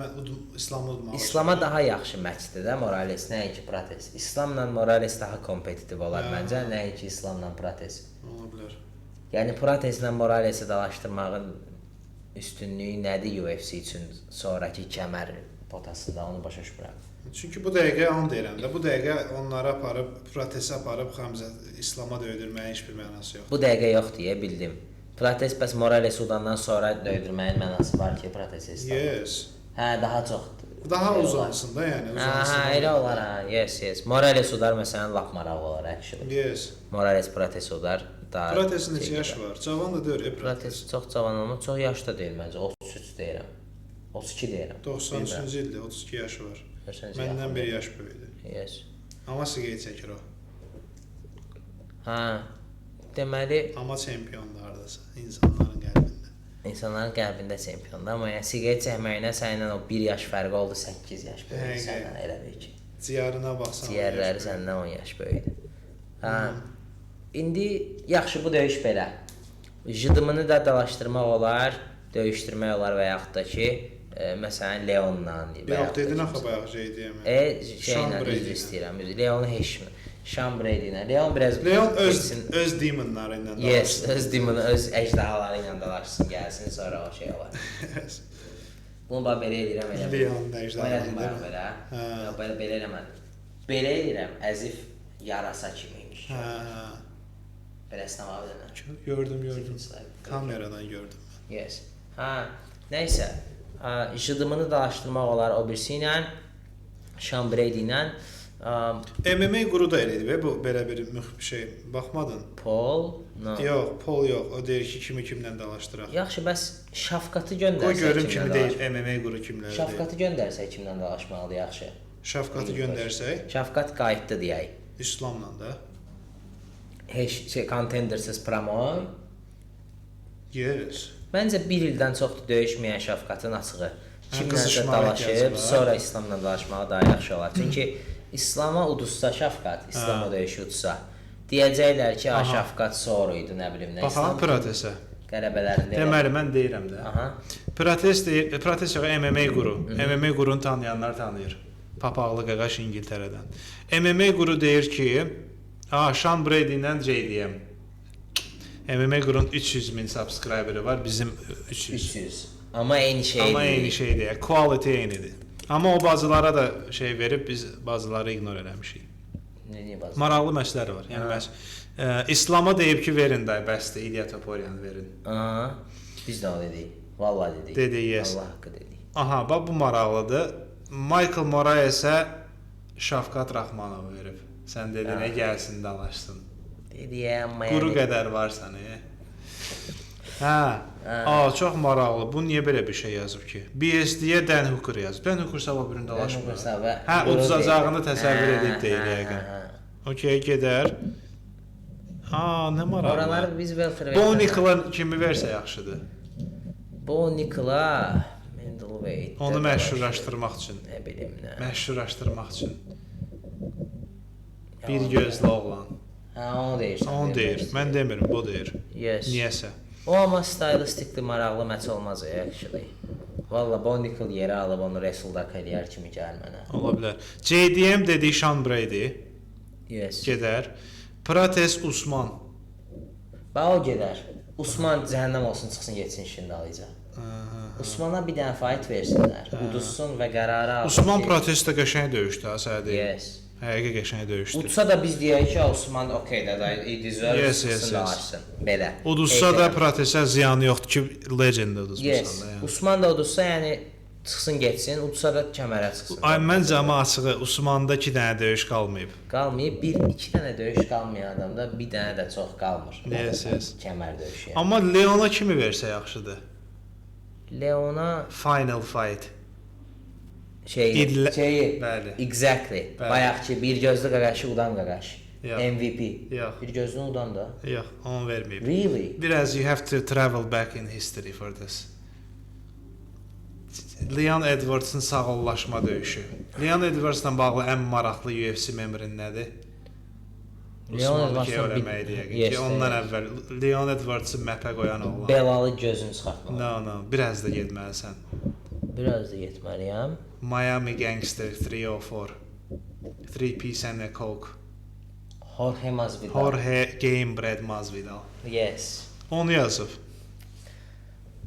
İslamı udmalı. İslama daha yaxşı məchdir də Morales, nəinki Prates. İslamla Morales daha kompetitiv olar məncə, nəinki İslamla Prates. Ola bilər. Yəni Prateslə Moralesi dalaşdırmağın üstünlüyü nədir UFC üçün sonrakı kəmər potasında, onu başa düşmürəm. Çünki bu dəqiqə an deyirəm də, bu dəqiqə onları aparıb, Pratesi aparıb Xəmzə İslama döydürməyin heç bir mənası yox. Bu dəqiqə yox deyə bildim. Prates bəs Morales udandan sonra döydürməyin mənası var ki, Prates İslama. Yes. Hə, daha çox. Daha uzansın da, yəni uzansın. Hə, elə olar ha. Yes. Morales udar məsələn lap maraqlı olar actually. Yes. Morales Prates udar. Pratesin neçə yaşı var? Cavan da deyil, Prates çox cavan olmur, çox yaşlı deyil məncə. 33 deyirəm. 32 deyirəm. 93-cü ildə 32 yaşı var. Məndən bir yaş böyüdür. Yes. Amma siqaret çəkir o. Hə. Deməli, amma çempionlardasa insanların qəlbində. İnsanların qəlbində çempiondur, amma yəni siqaret çəkməyinə səninlə o 1 yaş fərqi oldu, 8 yaş böyüdü səndən elə bil ki. Ciyarına baxsan. Ciyərləri səndən 10 yaş böyüdü. Hə. İndi yaxşı bu döyüş belə. Jıdımını da dalaşdırmaq olar, döyüşdürmək olar və yaxud da ki, məsələn Leonla. Yox, dedin axı bayaq şey deyəm. Şeylə düz istəyirəm. Leonu heç mi? Sean Brady ilə. Leon öz demonları ilə dalaşsın. Yes, öz demonu, öz əcdahaları ilə dalaşsın, gəlsin, sonra o şey olar. Bunu bax belə eləyirəm elə. Leon əcdahaları ilə. Belə. Yox, belə eləmədim. Belə eləyirəm, əzif yarasa kimiymiş. Belə sınava bilirəm. Gördüm. Kameradan gördüm. Yes. Nəysə, jıdımını dalaşdırmaq olar o birisi ilə, Sean Brady ilə. MMA quru da elədi və bu belə bir şey baxmadın? Paul? Yox, Paul yox. O deyir ki, kimi kimlə dalaşdıraq. Yaxşı, bəs Şafqatı göndərsək kimlə? O görüm kimi deyil, MMA quru kimlərdir. Şafqatı göndərsək kimlə dalaşmalıdır yaxşı? Şafqatı göndərsək? Şafqat qayıtdı deyək. İslamla da. Heç contendersiz promo. Yes. Məncə 1 ildən çoxdur döyüşməyən Şafqatın açığı. Kimlərsə dalaşıb, sonra İslamla dalaşmağı daha yaxşı olar. Çünki İslama uduzsa Şafqat, İslama döyüşü uduzsa, deyəcəklər ki, Şafqat soru idi, nə bilim nə. Baxaq Pratesə. Qələbələrində. Deməli, mən deyirəm də. Prates deyir, Prates yox, MMA quru. MMA qurunu tanıyanlar tanıyır. Papaqlı qaqaş İngiltərədən. MMA quru deyir ki, Sean Brady ilə JDM. MMA qurunun 300.000 subscriberi var, bizim 300. Amma eyni şeydir. Amma eyni şeydir, quality eynidir. Amma o bazılara da şey verib, biz bazıları ignore eləmişik. Nəyə bazı? Maraqlı məsələlər var. Yəni İslama deyib ki, verin də, bəsdir, İlya Toporyanı verin. Biz də o dedik. Vallahi dedik. Dedik, yes. Allah haqqı dedik. Bax bu maraqlıdır. Michael Moraes'ə Şafqat Rahmanov verib. Sən dedin, gəlsin, dalaşsın. Dedik, amma Quru qədər var sənə. Çox maraqlı. Bu niyə belə bir şey yazıb ki? BSD-yə Dan Hooker yazıb. Dan Hooker sabah birində dalaşmır. Uduzacağını təsəvvür edib deyil yəqin. Okey, gedər. Nə maraqlı. Oraları biz welfare. Bo Nickla kimi versə yaxşıdır. Bo Nickla middleweight. Onu məşhurlaşdırmaq üçün. Nə bilim nə. Məşhurlaşdırmaq üçün. Bir gözlü oğlan. Onu deyirsən. Onu deyir. Mən demirəm, bu deyir. Yes. Niyəsə. O amma stylistikli maraqlı məç olmaz actually. Valla Bo Nickl yerə alıb onu wrestle'da eləyər kimi gəlir mənə. Ola bilər. JDM dedi Sean Brady. Yes. Gedər. Prates Usman. Bax o gedər. Usman cəhənnəm olsun, çıxsın getsin işini alacaq. Usmana bir dənə fight versinlər. Uduzsun və qərarı alsın. Usman Protesdə qəşəng döyüşdü, sənə deyim. Yes. Həqiqi qəşəng döyüşdü. Udsa da biz deyək ki, Usman okeydə da, he deserves dalaşsın. Belə. Uduzsa da Protesə ziyanı yoxdur ki, legend uduzmuşsan da. Yes. Usman da uduzsa, yəni çıxsın getsin, udsa da kəmərə çıxsın. Məncə amma açığı Usmanda 2 dənə döyüş qalmayıb. Qalmayıb, 1-2 dənə döyüş qalmayan adamda bir dənə də çox qalmır. Yes. Kəmər döyüşü. Amma Leona kimi versə yaxşıdır. Leona Final fight. Bəli. Exactly. Bayaq ki, bir gözlü qaqaşı udan qaqaş. MVP. Bir gözlü udan da. Yox, onu verməyib. Really? Biraz you have to travel back in history for this. Leon Edwards'ın sağollaşma döyüşü. Leon Edwards'la bağlı ən maraqlı UFC memberin nədir? Leon Edwards'ın ki, ondan əvvəl Leon Edwards'ı məpə qoyan oğlan. Belalı gözünü çıxartmalı. No, biraz da getməlisən. Biraz da getməliyəm. Miami Gangster 304. 3 piece and a coke. Jorge Masvidal. Jorge Gamebred Masvidal. Yes. Onu yazıb.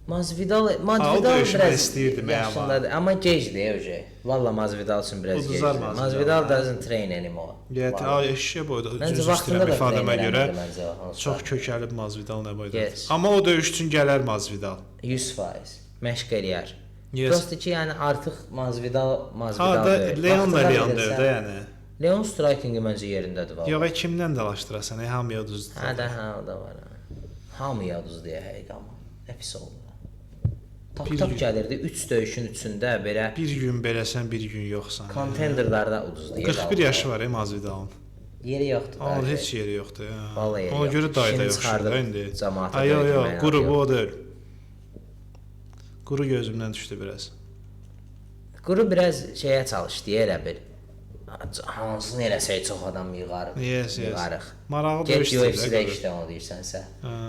Masvidal o döyüşmək biraz istəyirdim yaşındadır. Amma gecdir öcə. Valla Masvidal üçün biraz Uduzar gecdir. Masvidal. Masvidal doesn't train anymore. Eşşə boyda Məncə düz vaxtında istəyirəm da ifadəmə train görə. eləmədi məncə o. Çox kökəlib Masvidal nə boyda. Yes. Amma o döyüş üçün gələr Masvidal. 100%. Məşq eləyər. Yes. Prosta ki, yəni artıq Masvidal Ha da deyil. Leon da Vaxtında Leon verirsən, da yəni. Leon strikingi məncə yerindədir valla. Yox, kimdən dalaşdırasan? Hamıya düzdür. Hə də, hə, o da var. Hamıya duz deyə həqiqət amma. Nə pis oldu. Tak gəlirdi 3 döyüşün üçündə belə Bir gün beləsən, bir gün yoxsan. kontenderlərdə uduz deyə. 41 yaşı var Masvidalın. Yeri yoxdur. Amma heç yeri yoxdur ya. Vallahi yeri Ona yox. görə dayda İşini yoxdur çıxardıb indi. cəmaata Ay yox, böyütməyə quru yox. bu o deyil. Quru gözümdən düşdü biraz. Quru biraz şeyə çalışdı elə bil. Hansını eləsək çox adam yığarıq. Yes. Yığarıq. Maraqlı Get döyüş UFC-də deyil. işlə onu deyirsənsə.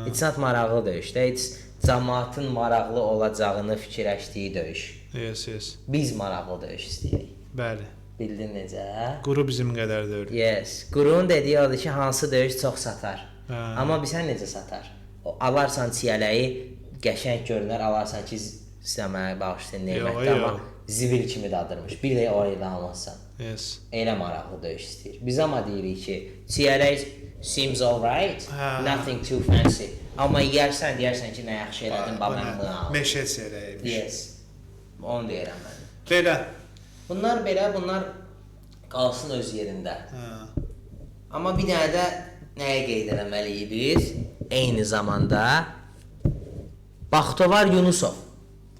It's not maraqlı döyüşdə, it's cəmaatın maraqlı olacağını fikirləşdiyi döyüş. Yes. Biz maraqlı döyüş istəyirik. Bəli. Bildin necə? Quru bizim qədər deyil. Yes. Qurun dediyi odur ki, hansı döyüş çox satar. Hə. Amma bilsən necə satar? O alarsan çiyələyi, qəşəng görünər, alarsan ki, istəməyə bağışlayın nemətdə, Yox. amma zibil kimi dadırmış. Bir də o ilə almazsan. Yes. Elə maraqlı döyüş istəyir. Biz amma deyirik ki, çiyələk seems alright, Hə. nothing too fancy. Amma deyərsən ki, nə yaxşı elədin, babam bunu al. Meşə serəymiş. Yes. Onu deyirəm mən. Belə. Bunlar qalsın öz yerində. Hə. Amma bir dənə də nəyə qeyd eləməliyik biz? Eyni zamanda Baxtovar Yunusov.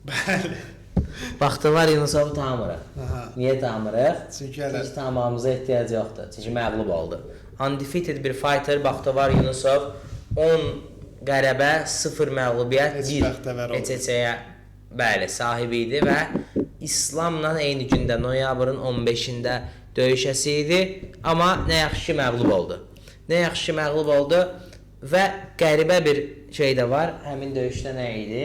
Bəli. Baxtovar Yunusovu tanımırıq. Aha. Niyə tanımırıq? Çünki hələ tanımağımıza ehtiyac yoxdur. Çünki məğlub oldu. Undefeated bir fighter Baxtovar Yunusov 10 qələbə, 0 məğlubiyyət, Heç 1 bəxtəvər oldu. ECC-yə bəli, sahibi idi və İslamla eyni gündə noyabrın 15-də döyüşəsi idi, amma nə yaxşı ki məğlub oldu. Və qəribə bir şey də var. Həmin döyüşdə nə idi?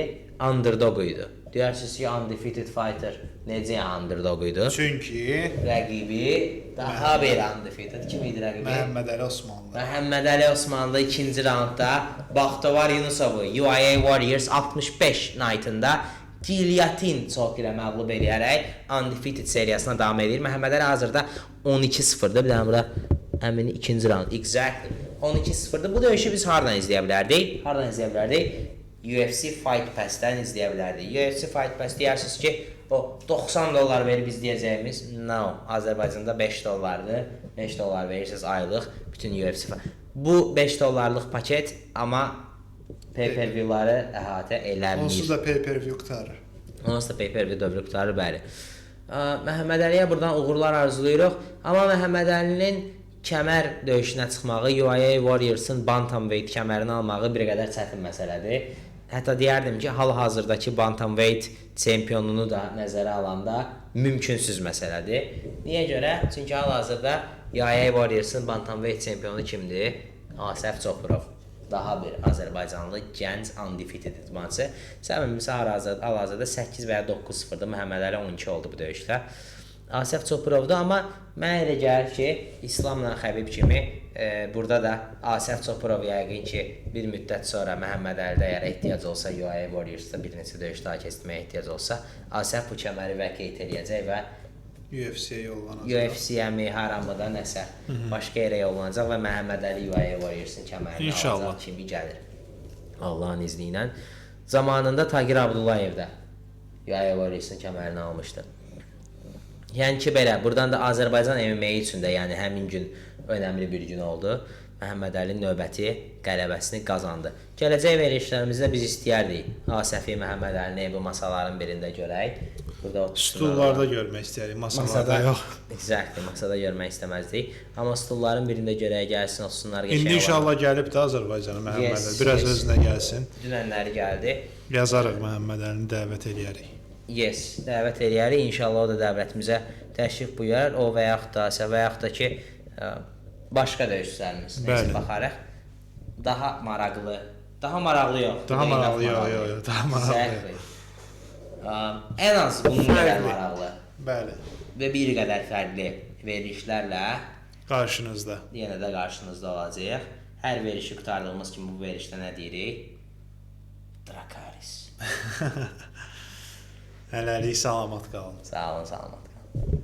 Underdog idi. Deyirsiniz ki, undefeated fighter necə underdog idi? çünki Rəqibi daha bir undefeated. Kim idi rəqibi? Məhəmməd Əli Osmanlı. Məhəmməd Əli Osmanlı 2-ci raundda Baxtovar Yunusovu UIA Warriors 65 nightında gilyotin çox ilə məğlub edərək undefeated seriyasına davam edir. Məhəmməd Əli hazırda 12-0-dır. Bir dənə bura həmin 2-ci round. Exactly. 12-0-dır. Bu döyüşü biz hardan izləyə bilərdik? UFC Fight Pass-dən izləyə bilərdik. UFC Fight Pass deyirsiniz ki, o $90 verib izləyəcəyimiz, no, Azərbaycanda $5-dır. $5 verirsiniz aylıq bütün UFC. Bu $5-lıq paket, amma pay-per-view'ları əhatə eləmir. Onsuz da pay-per-view qutarır. Onsuz da pay-per-view dövrü qutarır, bəli. Məhəmməd Əliyə buradan uğurlar arzulayırıq. Amma Məhəmməd Əlinin kəmər döyüşünə çıxmağı, UIA Warriors'ın bantamweight kəmərini almağı bir qədər çətin məsələdir. Hətta deyərdim ki, hal-hazırdakı bantamweight çempionunu da nəzərə alanda mümkünsüz məsələdir. Niyə görə? Çünki hal-hazırda UIA Warriors'ın bantamweight çempionu kimdir? Asəf Çopurov. Daha bir Azərbaycanlı gənc undefeated idmançı. Səbəbimiz hal-hazırda 8 və ya 9-0-da Məhəmməd Əli 12 oldu bu döyüşdə. Asəf Çopurovdur, amma mənə elə gəlir ki, İslamla Xəbib kimi burada da Asəf Çopurov yəqin ki, bir müddət sonra Məhəmməd Əlidə əgər ehtiyac olsa, UIA Warriors'da bir neçə döyüş daha keçməyə ehtiyac olsa, Asəf bu kəməri vəqeit eləyəcək və UFC-yə yollanacaq. UFC-yə haramı da nəsə başqa yerə yollanacaq və Məhəmməd Əli UIA Warriors'ın kəmərini alacaq kimi gəlir. Allahın izni ilə. Zamanında Tagir Abdullayev də UIA Warriors'ın kəmərini almışdı. Yəni ki, belə, buradan da Azərbaycan MMA üçün də yəni həmin gün önəmli bir gün oldu. Məhəmməd Əli növbəti qələbəsini qazandı. Gələcək verilişlərimizdə biz istəyərdik Asəfi Məhəmməd Əlini bu masaların birində görək. Burada stullarda görmək istəyirik, masalarda yox. Exactly, masada görmək istəməzdik. Amma stulların birində görək, gəlsin, otursunlar, qəşəng. İndi inşallah gəlib də Azərbaycana Məhəmməd Əli. Biraz özünə gəlsin. Dünənləri gəldi. Yazarıq Məhəmməd Əlini dəvət edərik. Yes, dəvət edərik. İnşallah o da dəvətimizə təşrif buyurar. O və yaxud da ki, başqa döyüşçülərimiz. Neysə baxarıq. Daha maraqlı yox. Daha maraqlı yox. Ən az bunun qədər Fərqli. maraqlı Bəli. və bir qədər fərqli verilişlərlə Qarşınızda. yenə də qarşınızda olacağıq. Hər verişi qurtardığımız kimi bu verişdə nə deyirik? Drakaris. Hələlik salamat qalın. Sağ olun, salamat qalın.